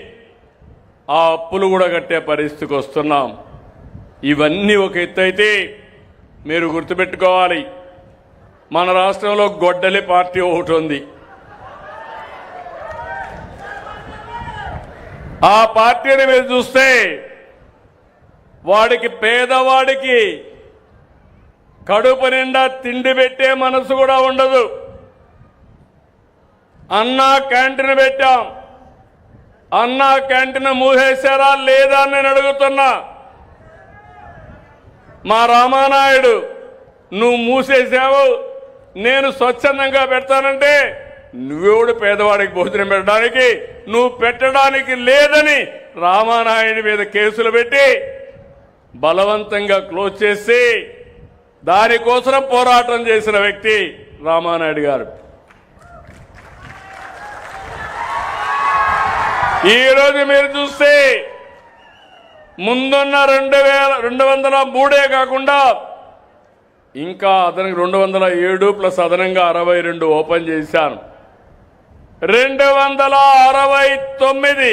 ఆ అప్పులు కూడా కట్టే పరిస్థితికి వస్తున్నాం. ఇవన్నీ ఒక ఎత్తు అయితే మీరు గుర్తుపెట్టుకోవాలి, మన రాష్ట్రంలో గొడ్డలి పార్టీ ఒకటి ఉంది. ఆ పార్టీని మీరు చూస్తే వాడికి, పేదవాడికి కడుపు నిండా తిండి పెట్టే మనసు కూడా ఉండదు. అన్నా క్యాంటీన్ పెట్టాం. అన్నా క్యాంటీన్ మూసేశారా లేదా అని నేను అడుగుతున్నా. మా రామానాయుడు నువ్వు మూసేసావు, నేను స్వచ్ఛందంగా పెడతానంటే నువ్వెవడు పేదవాడికి భోజనం పెట్టడానికి? నువ్వు పెట్టడానికి లేదని రామానాయుడి మీద కేసులు పెట్టి బలవంతంగా క్లోజ్ చేసి దానికోసం పోరాటం చేసిన వ్యక్తి రామానాయుడు గారు. ఈరోజు మీరు చూస్తే ముందున్న 203 కాకుండా ఇంకా అదనంగా 207 ప్లస్ అదనంగా 62 ఓపెన్ చేశాను. 269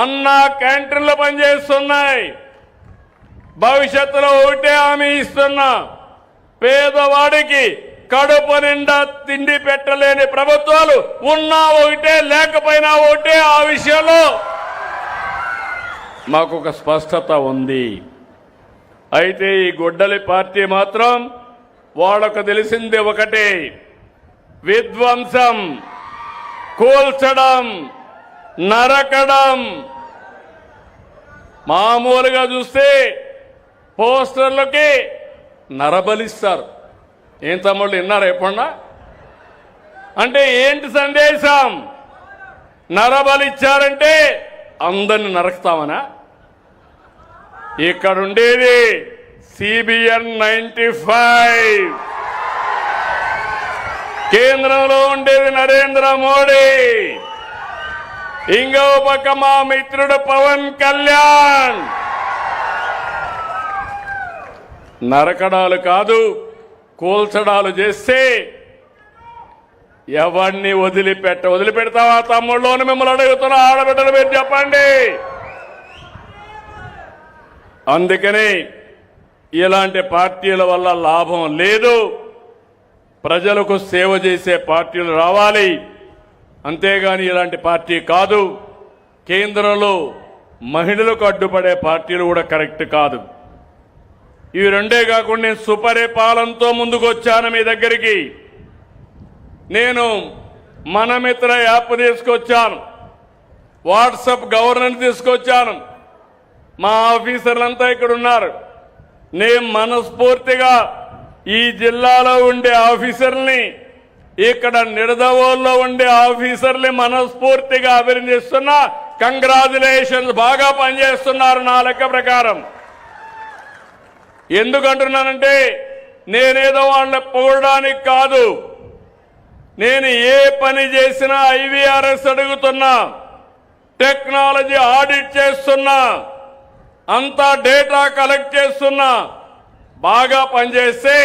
అన్నా క్యాంటీన్లు పనిచేస్తున్నాయి. భవిష్యత్తులో ఒకటే హామీ ఇస్తున్నా, పేదవాడికి కడుపు నిండా తిండి పెట్టలేని ప్రభుత్వాలు ఉన్నా ఒకటే లేకపోయినా ఒకటే. ఆ విషయంలో మాకు ఒక స్పష్టత ఉంది. అయితే ఈ గొడ్డలి పార్టీ మాత్రం వాళ్ళకు తెలిసింది ఒకటే, విధ్వంసం, కూల్చడం, నరకడం. మామూలుగా చూస్తే పోస్టర్లకి నరబలిస్తారు. ఏం తమ్ముళ్ళు విన్నారా ఎప్పుడన్నా? అంటే ఏంటి సందేశం? నరబలిచ్చారంటే అందరిని నరకుతామనా? ఇక్కడ ఉండేది CBN 95, కేంద్రంలో ఉండేది నరేంద్ర మోడీ, ఇంకో పక్క మా మిత్రుడు పవన్ కళ్యాణ్. నరకడాలు కాదు, కూల్చడాలు చేస్తే ఎవరిని వదిలిపెడతావా తమ్ముళ్ళోని మిమ్మల్ని అడుగుతున్నా, ఆడబిడ్డలు మీరు చెప్పండి. అందుకని ఇలాంటి పార్టీల వల్ల లాభం లేదు. ప్రజలకు సేవ చేసే పార్టీలు రావాలి, అంతేగాని ఇలాంటి పార్టీ కాదు. కేంద్రంలో మహిళలకు అడ్డుపడే పార్టీలు కూడా కరెక్ట్ కాదు. ఇవి రెండే కాకుండా నేను సుపరిపాలనతో ముందుకు వచ్చాను మీ దగ్గరికి. నేను మనమిత్ర యాప్ తీసుకొచ్చాను, వాట్సాప్ గవర్నెన్స్ తీసుకొచ్చాను. మా ఆఫీసర్లంతా ఇక్కడ ఉన్నారు. నేను మనస్ఫూర్తిగా ఈ జిల్లాలో ఉండే ఆఫీసర్ని, ఇక్కడ నిడదవోల్లో ఉండే ఆఫీసర్ని మనస్ఫూర్తిగా అభినందిస్తున్నా. కంగ్రాచులేషన్స్, బాగా పనిచేస్తున్నారు నా లెక్క ప్రకారం. ఎందుకంటున్నానంటే నేనేదో వాళ్ళని పొగడానికి కాదు. నేను ఏ పని చేసినా IVRS అడుగుతున్నా, టెక్నాలజీ ఆడిట్ చేస్తున్నా, అంతా డేటా కలెక్ట్ చేస్తున్నా. బాగా పనిచేస్తే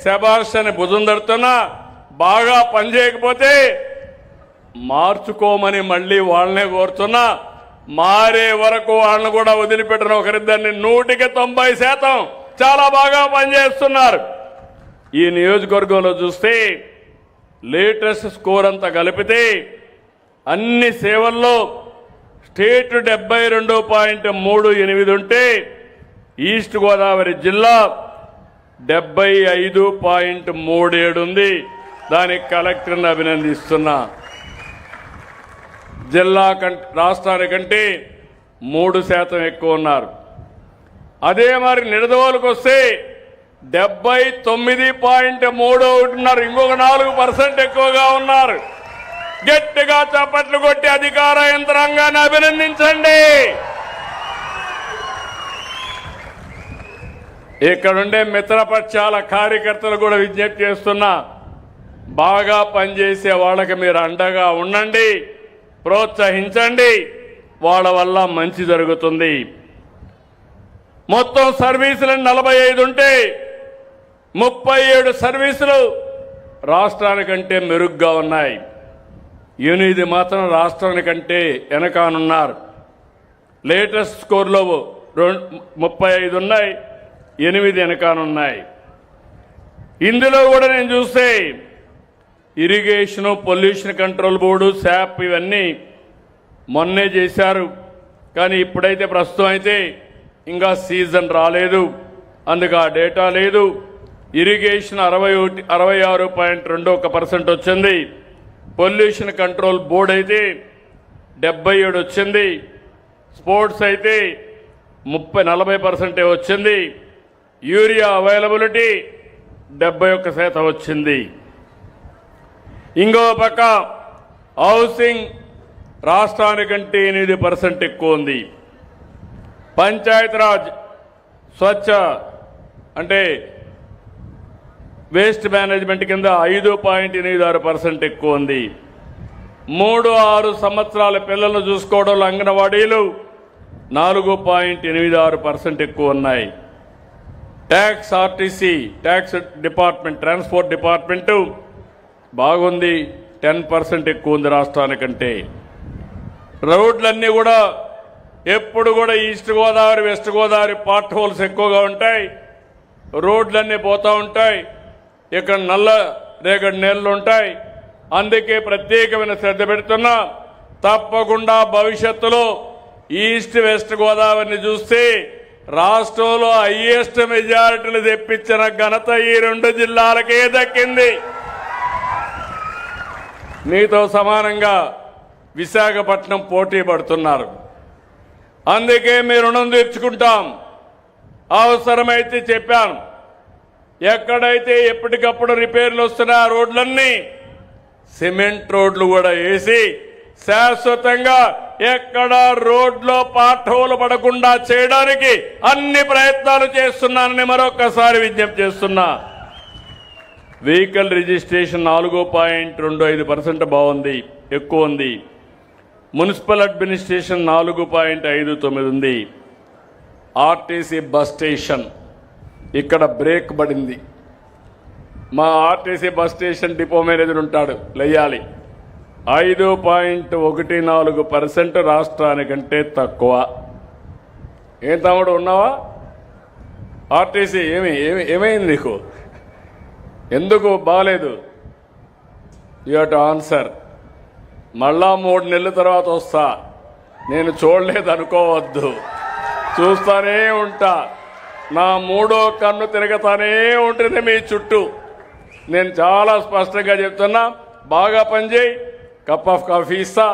శభాష్ అని భుజం తడుతున్నా, బాగా పనిచేయకపోతే మార్చుకోమని మళ్ళీ వాళ్ళనే కోరుతున్నా. మారే వరకు వాళ్ళని కూడా వదిలిపెట్టిన ఒకరిద్దరిని 100% చాలా బాగా పనిచేస్తున్నారు. ఈ నియోజకవర్గంలో చూస్తే లేటెస్ట్ స్కోర్ అంతా కలిపితే అన్ని సేవల్లో స్టేట్ 72.38 ఉంటే ఈస్ట్ గోదావరి జిల్లా 75.37 ఉంది. దానికి కలెక్టర్ని అభినందిస్తున్నా. జిల్లా రాష్ట్రానికంటే 3% ఎక్కువ ఉన్నారు. అదే మరి నిడదవోలుకు వస్తే 79.31 ఉన్నారు. ఇంకొక 4% ఎక్కువగా ఉన్నారు. గట్టిగా చప్పట్లు కొట్టి అధికార యంత్రాంగాన్ని అభినందించండి. ఇక్కడుండే మిత్రపక్షాల కార్యకర్తలు కూడా విజ్ఞప్తి చేస్తున్నా, బాగా పనిచేసే వాళ్ళకి మీరు అండగా ఉండండి, ప్రోత్సహించండి. వాళ్ళ వల్ల మంచి జరుగుతుంది. మొత్తం సర్వీసులు 45 ఉంటే 37 సర్వీసులు రాష్ట్రానికంటే మెరుగ్గా ఉన్నాయి. 8 మాత్రం రాష్ట్రానికంటే వెనకానున్నారు. లేటెస్ట్ స్కోర్లో 35 ఉన్నాయి, 8 వెనకానున్నాయి. ఇందులో కూడా నేను చూస్తే ఇరిగేషను, పొల్యూషన్ కంట్రోల్ బోర్డు, శాప్ ఇవన్నీ మొన్నే చేశారు. కానీ ఇప్పుడైతే ప్రస్తుతం అయితే ఇంకా సీజన్ రాలేదు, అందుకు ఆ డేటా లేదు. ఇరిగేషన్ 66.21% వచ్చింది. పొల్యూషన్ కంట్రోల్ బోర్డు అయితే 77 వచ్చింది. స్పోర్ట్స్ అయితే 40% వచ్చింది. యూరియా అవైలబిలిటీ 71% వచ్చింది. ఇంకో పక్క హౌసింగ్ రాష్ట్రానికంటే 8% ఎక్కువ ఉంది. పంచాయతీరాజ్ స్వచ్ఛ అంటే వేస్ట్ మేనేజ్మెంట్ కింద 5.86% ఎక్కువ ఉంది. 3-6 సంవత్సరాల పిల్లలను చూసుకోవడంలో అంగన్వాడీలు 4.86% ఎక్కువ ఉన్నాయి. Tax RTC tax department transport department బాగుంది, 10% ఎక్కువ ఉంది రాష్ట్రానికంటే. రోడ్లన్నీ కూడా ఎప్పుడు కూడా east Godavari west Godavari part holes ఎక్కువగా ఉంటాయి. రోడ్లన్నీ పోతూ ఉంటాయి. ఇక్కడ నల్ల రేగడి నేలలు ఉంటాయి. అందుకే ప్రత్యేకమైన శ్రద్ధ పెడుతున్నా. తప్పకుండా భవిష్యత్తులో ఈస్ట్ వెస్ట్ గోదావరిని చూస్తే రాష్ట్రంలో హైయెస్ట్ మెజారిటీలు తెప్పించిన ఘనత ఈ 2 జిల్లాలకే దక్కింది. మీతో సమానంగా విశాఖపట్నం పోటీ పడుతున్నారు. అందుకే మీ రుణం తీర్చుకుంటాం. అవసరమైతే చెప్పాను, ఎక్కడైతే ఎప్పటికప్పుడు రిపేర్లు వస్తున్నా రోడ్లన్నీ సిమెంట్ రోడ్లు కూడా వేసి శాశ్వతంగా ఎక్కడ రోడ్లో పాఠోలు పడకుండా చేయడానికి అన్ని ప్రయత్నాలు చేస్తున్నానని మరొకసారి విజ్ఞప్తి చేస్తున్నా. వెహికల్ రిజిస్ట్రేషన్ 4.25% బాగుంది, ఎక్కువ ఉంది. మున్సిపల్ అడ్మినిస్ట్రేషన్ 4.59 ఉంది. ఆర్టీసీ బస్ స్టేషన్ ఇక్కడ బ్రేక్ పడింది. మా RTC bus station depot manager ఉంటాడు లయ్యాలి, 5.14% రాష్ట్రానికంటే తక్కువ. ఏం తమ్ముడు ఉన్నావా? ఆర్టీసీ ఏమైంది నీకు? ఎందుకు బాగాలేదు? You have to answer. మళ్ళా 3 నెలల తర్వాత వస్తా. నేను చూడలేదు అనుకోవద్దు, చూస్తానే ఉంటా. నా 3వ కన్ను తిరగతానే ఉంటుంది మీ చుట్టూ. నేను చాలా స్పష్టంగా చెప్తున్నా, బాగా పనిచేయి, కప్ ఆఫ్ కాఫీ ఇస్తా.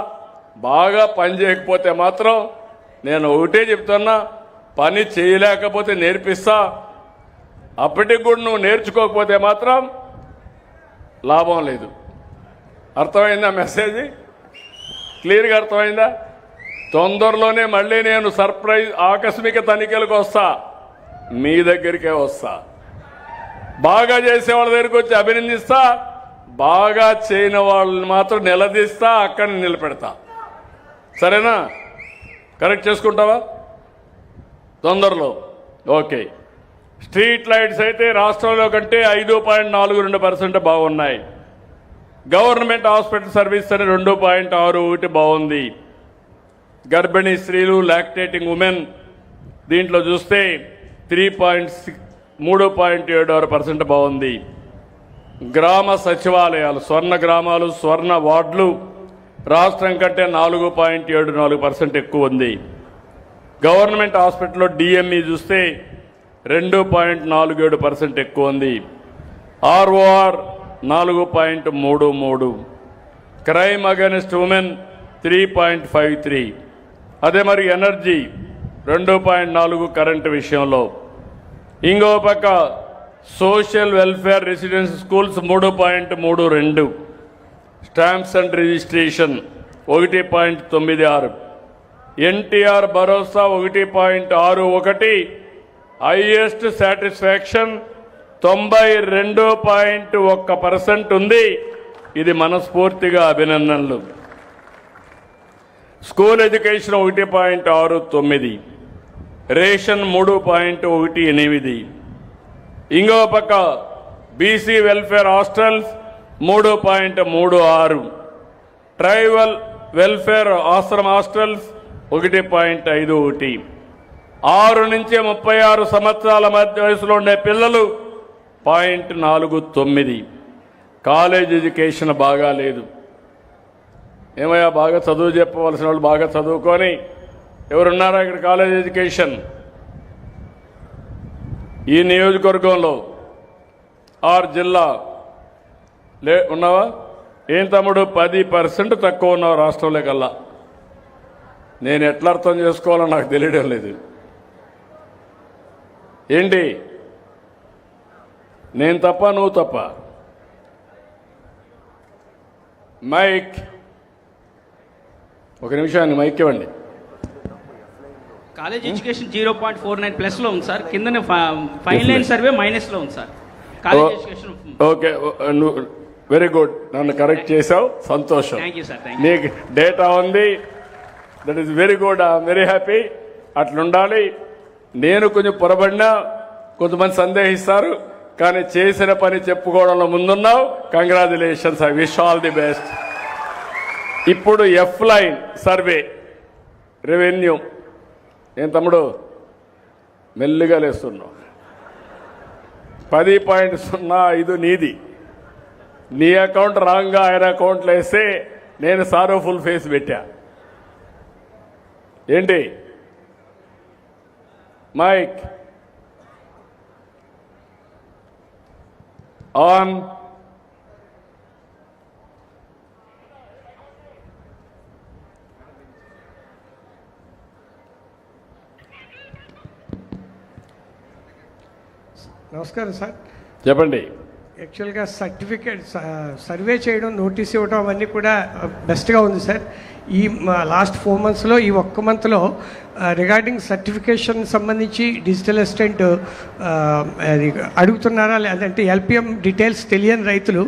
బాగా పని చేయకపోతే మాత్రం నేను ఒకటే చెప్తున్నా, పని చేయలేకపోతే నేర్పిస్తా. అప్పటికి కూడా నువ్వు నేర్చుకోకపోతే మాత్రం లాభం లేదు. అర్థమైందా మెసేజ్? క్లియర్గా అర్థమైందా? తొందరలోనే మళ్ళీ నేను సర్ప్రైజ్ ఆకస్మిక తనిఖీలకు వస్తా, మీ దగ్గరికే వస్తా. బాగా చేసే వాళ్ళ దగ్గరికి వచ్చి అభినందిస్తా, బాగా చేయని వాళ్ళని మాత్రం నిలదీస్తా, అక్కడ నిలబెడతా. సరేనా? కరెక్ట్ చేసుకుంటావా తొందరలో? ఓకే. స్ట్రీట్ లైట్స్ అయితే రాష్ట్రంలో కంటే 5.42% బాగున్నాయి. గవర్నమెంట్ హాస్పిటల్ సర్వీస్ అని 2.61 బాగుంది. గర్భిణీ స్త్రీలు లాక్టేటింగ్ ఉమెన్ దీంట్లో చూస్తే 3.76% బాగుంది. గ్రామ సచివాలయాలు స్వర్ణ గ్రామాలు స్వర్ణ వార్డులు రాష్ట్రం కంటే 4.74% ఎక్కువ ఉంది. గవర్నమెంట్ హాస్పిటల్లో డిఎంఈ చూస్తే 2.47% ఎక్కువ ఉంది. ఆర్ఓఆర్ 4.33. Crime against women 3.53. అదే మరి ఎనర్జీ 2.4 కరెంటు విషయంలో. ఇంకో పక్క social welfare residence schools 3.32. Stamps and registration 1.96. NTR Bharosa 1.61. Highest satisfaction 92.1% ఉంది. ఇది మనస్ఫూర్తిగా అభినందనలు. School education 1.69. రేషన్ 3.18. ఇంకో పక్క BC welfare hostels 3.36. Tribal welfare ఆశ్రమ హాస్టల్స్ 1.51. 6 నుంచి 36 సంవత్సరాల మధ్య వయసులో ఉండే పిల్లలు 0.49. కాలేజ్ ఎడ్యుకేషన్ బాగా లేదు. ఏమయ్యా, బాగా చదువు చెప్పవలసిన వాళ్ళు బాగా చదువుకొని ఎవరున్నారా ఇక్కడ? కాలేజ్ ఎడ్యుకేషన్ ఈ నియోజకవర్గంలో 6 జిల్లా ఉన్నావా? ఏం తమ్ముడు 10% తక్కువ ఉన్నావు రాష్ట్రంలో కల్లా. నేను ఎట్లా అర్థం చేసుకోవాలో నాకు తెలియడం లేదు. ఏంటి నేను తప్ప నువ్వు తప్ప. మైక్ ఒక నిమిషాన్ని మైక్ ఇవ్వండి. కాలేజ్ ఎడ్యుకేషన్ 0.49 ప్లస్లో ఉంది సార్. కిందనే ఫైన్ లైన్ సర్వే మైనస్లో ఉంది సార్. కాలేజ్ ఎడ్యుకేషన్ ఓకే, నువ్వు వెరీ గుడ్, నన్ను కరెక్ట్ చేసావు, సంతోషం. Thank you sir. నీకు డేటా ఉంది, that is very good, I'm very happy. అట్లుండాలి. నేను కొంచెం పొరబడినా కొంతమంది సందేహిస్తారు, కానీ చేసిన పని చెప్పుకోవడంలో ముందున్నావు. Congratulations, I wish all the best. ఇప్పుడు ఎఫ్ లైన్ సర్వే రెవెన్యూ, ఏం తమ్ముడు మెల్లిగా లేస్తున్నావు. 10.05 నీది. నీ అకౌంట్ రాంగ్గా ఆయన అకౌంట్లో వేస్తే నేను సారో ఫుల్ ఫేస్ పెట్టా. ఏంటి మైక్ ఆన్. నమస్కారం సార్. చెప్పండి. యాక్చువల్గా సర్టిఫికేట్ సర్వే చేయడం, నోటీస్ ఇవ్వడం అవన్నీ కూడా బెస్ట్గా ఉంది సార్. ఈ లాస్ట్ 4 monthsలో ఈ ఒక్క మంత్లో రిగార్డింగ్ సర్టిఫికేషన్ సంబంధించి డిజిటల్ అసిస్టెంట్ అది అడుగుతున్నారా, లేదంటే ఎల్పిఎం డీటెయిల్స్ తెలియని రైతులు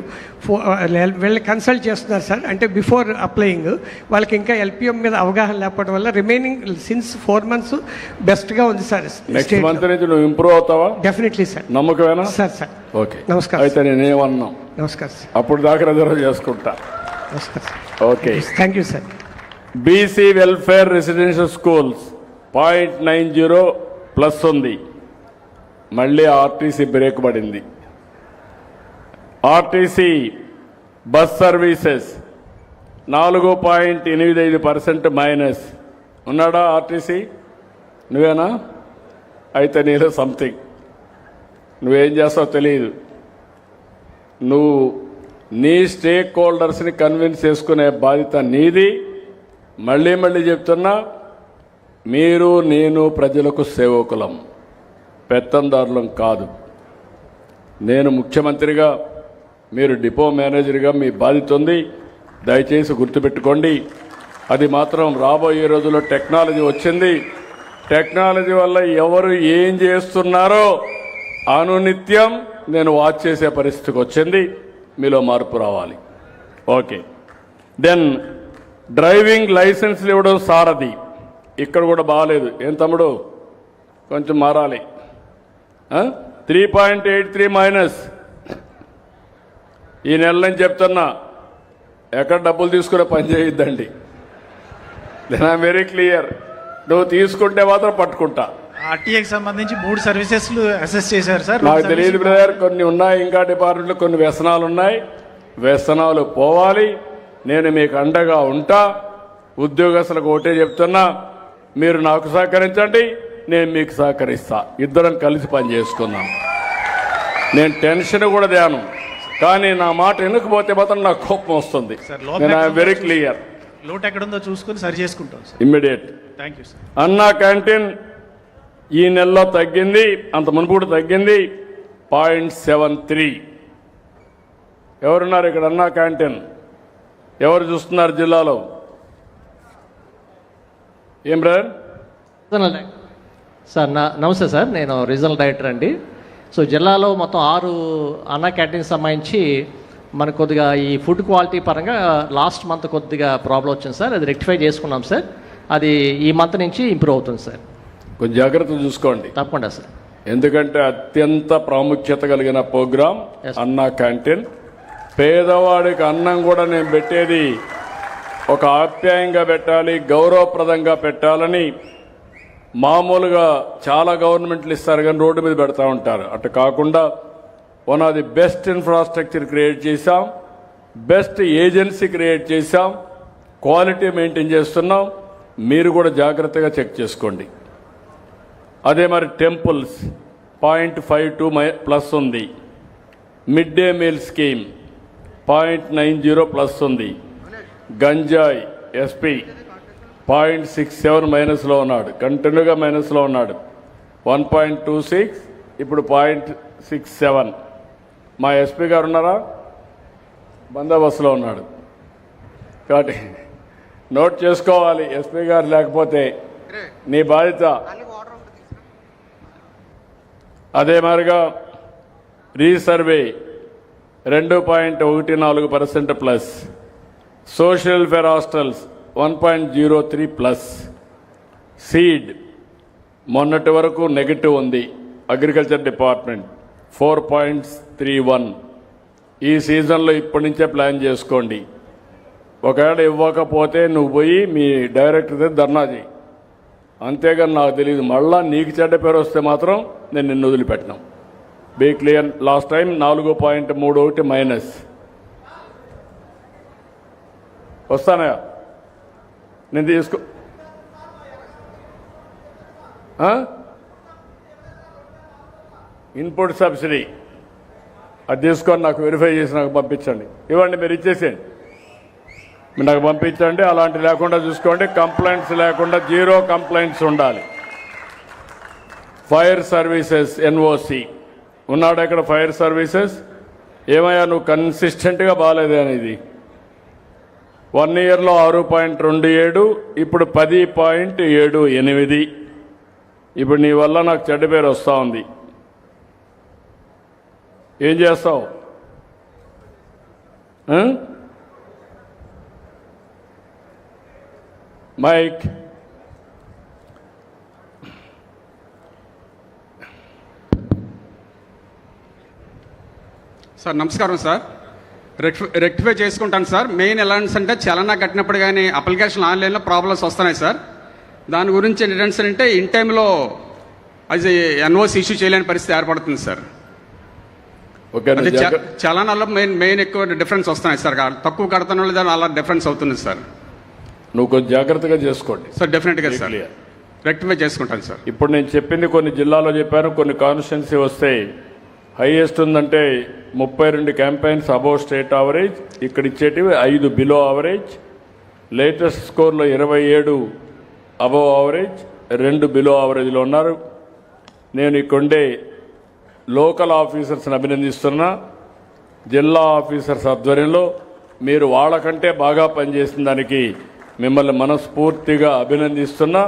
వీళ్ళని కన్సల్ట్ చేస్తున్నారు సార్. అంటే బిఫోర్ అప్లయింగ్ వాళ్ళకి ఇంకా ఎల్పిఎం మీద అవగాహన లేకపోవడం వల్ల రిమైనింగ్ సిన్స్ 4 months బెస్ట్గా ఉంది సార్. నెక్స్ట్ మంత్ నుంచి నువ్వు ఇంప్రూవ్ అవుతావా? Definitely sir. నమ్మకమేనా? సార్. ఓకే, నమస్కారం. అయితే నేనేమన్నా నమస్కారం సార్. అప్పుడు దాకా రిజర్వ్ చేసుకుంటా. నమస్కారం sir. Okay, thank you sir. BC welfare residential schools 0.90 plus ఉంది. మళ్ళీ ఆర్టీసీ బ్రేక్ పడింది. RTC bus services 4.85% minus. ఉన్నాడా ఆర్టీసీ? నువ్వేనా? అయితే నీలో సంథింగ్, నువ్వేం చేస్తావో తెలియదు. నువ్వు నీ స్టేక్ హోల్డర్స్ని కన్విన్స్ చేసుకునే బాధ్యత నీది. మళ్ళీ చెప్తున్నా, మీరు నేను ప్రజలకు సేవకులం, పెత్తందారులం కాదు. నేను ముఖ్యమంత్రిగా, మీరు డిపో మేనేజర్గా మీ బాధ్యత ఉంది. దయచేసి గుర్తుపెట్టుకోండి. అది మాత్రం రాబోయే రోజుల్లో టెక్నాలజీ వచ్చింది. టెక్నాలజీ వల్ల ఎవరు ఏం చేస్తున్నారో అనునిత్యం నేను వాచ్ చేసే పరిస్థితికి వచ్చింది. మీలో మార్పు రావాలి. ఓకే, దెన్ డ్రైవింగ్ లైసెన్స్లు ఇవ్వడం సారథి, ఇక్కడ కూడా బాగాలేదు. ఏం తమ్ముడు, కొంచెం మారాలి. 3.83 మైనస్. ఈ నెల నుంచి చెప్తున్నా, ఎక్కడ డబ్బులు తీసుకునే పని చేయొద్దండి. Then I'm very clear. నువ్వు తీసుకుంటే మాత్రం పట్టుకుంటా. ఆర్టీఏకి సంబంధించి 3 సర్వీసెస్లు అసెస్ చేశారు సార్. నాకు తెలియదు బ్రదర్, కొన్ని ఉన్నాయి ఇంకా డిపార్ట్మెంట్లో, కొన్ని వ్యసనాలు ఉన్నాయి. వ్యసనాలు పోవాలి. నేను మీకు అండగా ఉంటా. ఉద్యోగస్తులకు ఒకటే చెప్తున్నా, మీరు నాకు సహకరించండి, నేను మీకు సహకరిస్తా. ఇద్దరం కలిసి పని చేసుకుందాం. నేను టెన్షన్ కూడా ధ్యానం, కానీ నా మాట వెనుకపోతే మాత్రం నాకు కోపం వస్తుంది. నేను ఐఎమ్ వెరీ క్లియర్. లోటు ఎక్కడుందో చూసుకుని సరి చేసుకుంటాం sir. Immediate. Thank you sir. అన్నా క్యాంటీన్ ఈ నెలలో తగ్గింది, అంత మునుపు తగ్గింది 0.73. ఎవరున్నారు ఇక్కడ అన్నా క్యాంటీన్? ఎవరు చూస్తున్నారు జిల్లాలో? ఏం బ్రదర్? సార్ నమస్తే సార్, నేను రీజనల్ డైరెక్టర్ అండి. సో జిల్లాలో మొత్తం 6 అన్నా క్యాంటీన్ సంబంధించి మనకు కొద్దిగా ఈ ఫుడ్ క్వాలిటీ పరంగా లాస్ట్ మంత్ కొద్దిగా ప్రాబ్లం వచ్చింది సార్. అది రెక్టిఫై చేసుకున్నాం సార్. అది ఈ మంత్ నుంచి ఇంప్రూవ్ అవుతుంది సార్. కొంచెం జాగ్రత్తలు చూసుకోండి. తప్పకుండా సార్. ఎందుకంటే అత్యంత ప్రాముఖ్యత కలిగిన ప్రోగ్రాం అన్నా క్యాంటీన్. పేదవాడికి అన్నం కూడా నేను పెట్టేది ఒక ఆప్యాయంగా పెట్టాలి, గౌరవప్రదంగా పెట్టాలని. మామూలుగా చాలా గవర్నమెంట్లు ఇస్తారు కానీ రోడ్డు మీద పెడతా ఉంటారు. అటు కాకుండా one of the best infrastructure create చేశాం, బెస్ట్ ఏజెన్సీ క్రియేట్ చేశాం, క్వాలిటీ మెయింటైన్ చేస్తున్నాం. మీరు కూడా జాగ్రత్తగా చెక్ చేసుకోండి. అదే మరి టెంపుల్స్ 0.52 ప్లస్ ఉంది. Mid day meal scheme 0.90 plus ఉంది. గంజాయి ఎస్పీ 0.67 మైనస్లో ఉన్నాడు, కంటిన్యూగా మైనస్లో ఉన్నాడు. 1.26 ఇప్పుడు 0.67. మా ఎస్పీ గారు ఉన్నారా? బందోబస్తులో ఉన్నాడు. కాబట్టి నోట్ చేసుకోవాలి, ఎస్పీ గారు లేకపోతే నీ బాధ్యత. అదే మాదిరిగా resurvey 2.14% plus, social welfare hostels 1.03 plus, seed మొన్నటి వరకు నెగటివ్ ఉంది. Agriculture department 4.31. ఈ సీజన్లో ఇప్పటి నుంచే ప్లాన్ చేసుకోండి. ఒకవేళ ఇవ్వకపోతే నువ్వు పోయి మీ డైరెక్టర్ దగ్గర ధర్నా చేయి. అంతేగాని నాకు తెలియదు, మళ్ళా నీకు చెడ్డ పేరు వస్తే మాత్రం నేను నిన్ను వదిలిపెట్టినాం. Be clear. Last time 4.31 minus. వస్తానా నేను తీసుకో. ఇన్పుట్ సబ్సిడీ అది తీసుకొని నాకు వెరిఫై చేసి నాకు పంపించండి. ఇవ్వండి, మీరు ఇచ్చేసేయండి, మీరు నాకు పంపించండి. అలాంటి లేకుండా చూసుకోండి. కంప్లైంట్స్ లేకుండా, జీరో కంప్లైంట్స్ ఉండాలి. ఫైర్ సర్వీసెస్ ఎన్ఓసి ఉన్నాడు ఇక్కడ. ఫైర్ సర్వీసెస్ ఏమయ్యా నువ్వు కన్సిస్టెంట్గా బాగాలేదే అనేది. 1 ఇయర్లో 6.27, ఇప్పుడు 10.78. ఇప్పుడు నీ వల్ల నాకు చెడ్డ పేరు వస్తూ ఉంది. ఏం చేస్తావు? మైక్ సార్ నమస్కారం సార్. రెక్టిఫై చేసుకుంటాను సార్. మెయిన్ ఎలాంటి అంటే చలనా కట్టినప్పుడు కానీ అప్లికేషన్ ఆన్లైన్లో ప్రాబ్లమ్స్ వస్తున్నాయి సార్. దాని గురించి ఏంటంటే అంటే ఇన్ టైంలో అది ఎన్ఓసి ఇష్యూ చేయలేని పరిస్థితి ఏర్పడుతుంది సార్. ఓకే, అంటే చలనాల్లో మెయిన్ ఎక్కువ డిఫరెన్స్ వస్తున్నాయి సార్. తక్కువ కడతాను వాళ్ళు దాని అలా డిఫరెన్స్ అవుతుంది సార్. నువ్వు కొంచెం జాగ్రత్తగా చేసుకోండి సార్. డెఫినెట్గా సార్ రెక్టిఫై చేసుకుంటాను సార్. ఇప్పుడు నేను చెప్పింది కొన్ని జిల్లాలో చెప్పాను, కొన్ని కాన్స్టిట్యున్సీ వస్తే హైయెస్ట్ ఉందంటే 32 క్యాంపెయిన్స్ అబోవ్ స్టేట్ యావరేజ్, ఇక్కడ ఇచ్చేటివి 5 బిలో యావరేజ్. లేటెస్ట్ స్కోర్లో 27 అబోవ్ యావరేజ్, 2 బిలో యావరేజ్లో ఉన్నారు. నేను ఇక్కడుండే లోకల్ ఆఫీసర్స్ని అభినందిస్తున్నా. జిల్లా ఆఫీసర్స్ ఆధ్వర్యంలో మీరు వాళ్ళకంటే బాగా పనిచేసిన దానికి మిమ్మల్ని మనస్ఫూర్తిగా అభినందిస్తున్నా,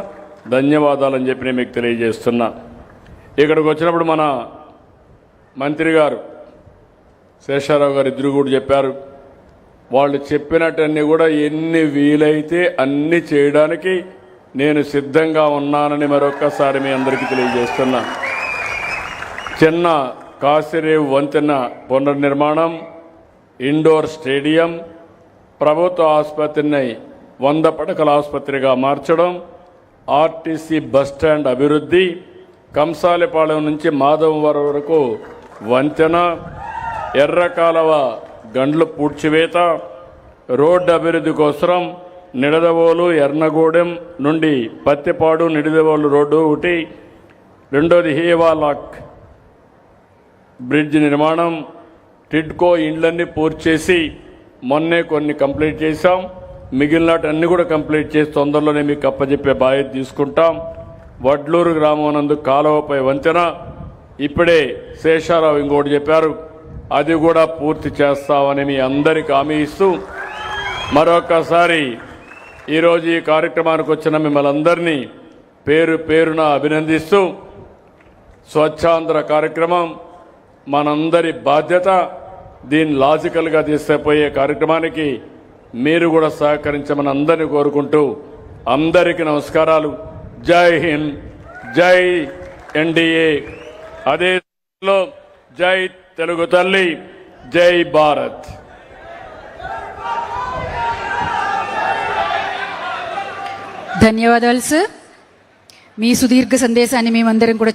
ధన్యవాదాలని చెప్పి నేను మీకు తెలియజేస్తున్నా. ఇక్కడికి వచ్చినప్పుడు మన మంత్రి గారు శేషారావు గారు ఇద్దరు కూడా చెప్పారు. వాళ్ళు చెప్పినట్టన్నీ కూడా ఎన్ని వీలైతే అన్ని చేయడానికి నేను సిద్ధంగా ఉన్నానని మరొక్కసారి మీ అందరికీ తెలియజేస్తున్నా. చిన్న కాసిరేవు వంతెన పునర్నిర్మాణం, ఇండోర్ స్టేడియం, ప్రభుత్వ ఆసుపత్రిని 100 పడకల ఆసుపత్రిగా మార్చడం, ఆర్టీసీ బస్టాండ్ అభివృద్ధి, కంసాలపాలెం నుంచి మాధవవరం వరకు వంతెన, ఎర్రకాలవ గండ్లు పూడ్చివేత, రోడ్డు అభివృద్ధి కోసం నిడదవోలు ఎర్నగూడెం నుండి పత్తిపాడు నిడదవోలు రోడ్డు ఒకటి, రెండోది హీవాలాక్ బ్రిడ్జ్ నిర్మాణం, టిడ్కో ఇండ్లన్నీ పూర్తి చేసి మొన్నే కొన్ని కంప్లీట్ చేశాం. మిగిలినటన్నీ కూడా కంప్లీట్ చేసి తొందరలోనే మీకు అప్పచెప్పే బాధ్యత తీసుకుంటాం. వడ్లూరు గ్రామం నందు కాలువపై వంతెన ఇప్పుడే శేషారావు ఇంకోటి చెప్పారు, అది కూడా పూర్తి చేస్తామని మీ అందరికీ హామీ ఇస్తూ మరొకసారి ఈరోజు ఈ కార్యక్రమానికి వచ్చిన మిమ్మల్ని అందరినీ పేరు పేరున అభినందిస్తూ, స్వచ్ఛాంధ్ర కార్యక్రమం మనందరి బాధ్యత. దీన్ని లాజికల్గా తీసుకుపోయే కార్యక్రమానికి మీరు కూడా సహకరించమని అందరినీ కోరుకుంటూ అందరికీ నమస్కారాలు. జై హింద్, జై ఎన్డీఏ, అదే జై తెలుగు తల్లి, జై భారత్. ధన్యవాదాలు సార్. మీ సుదీర్ఘ సందేశాన్ని మేమందరం కూడా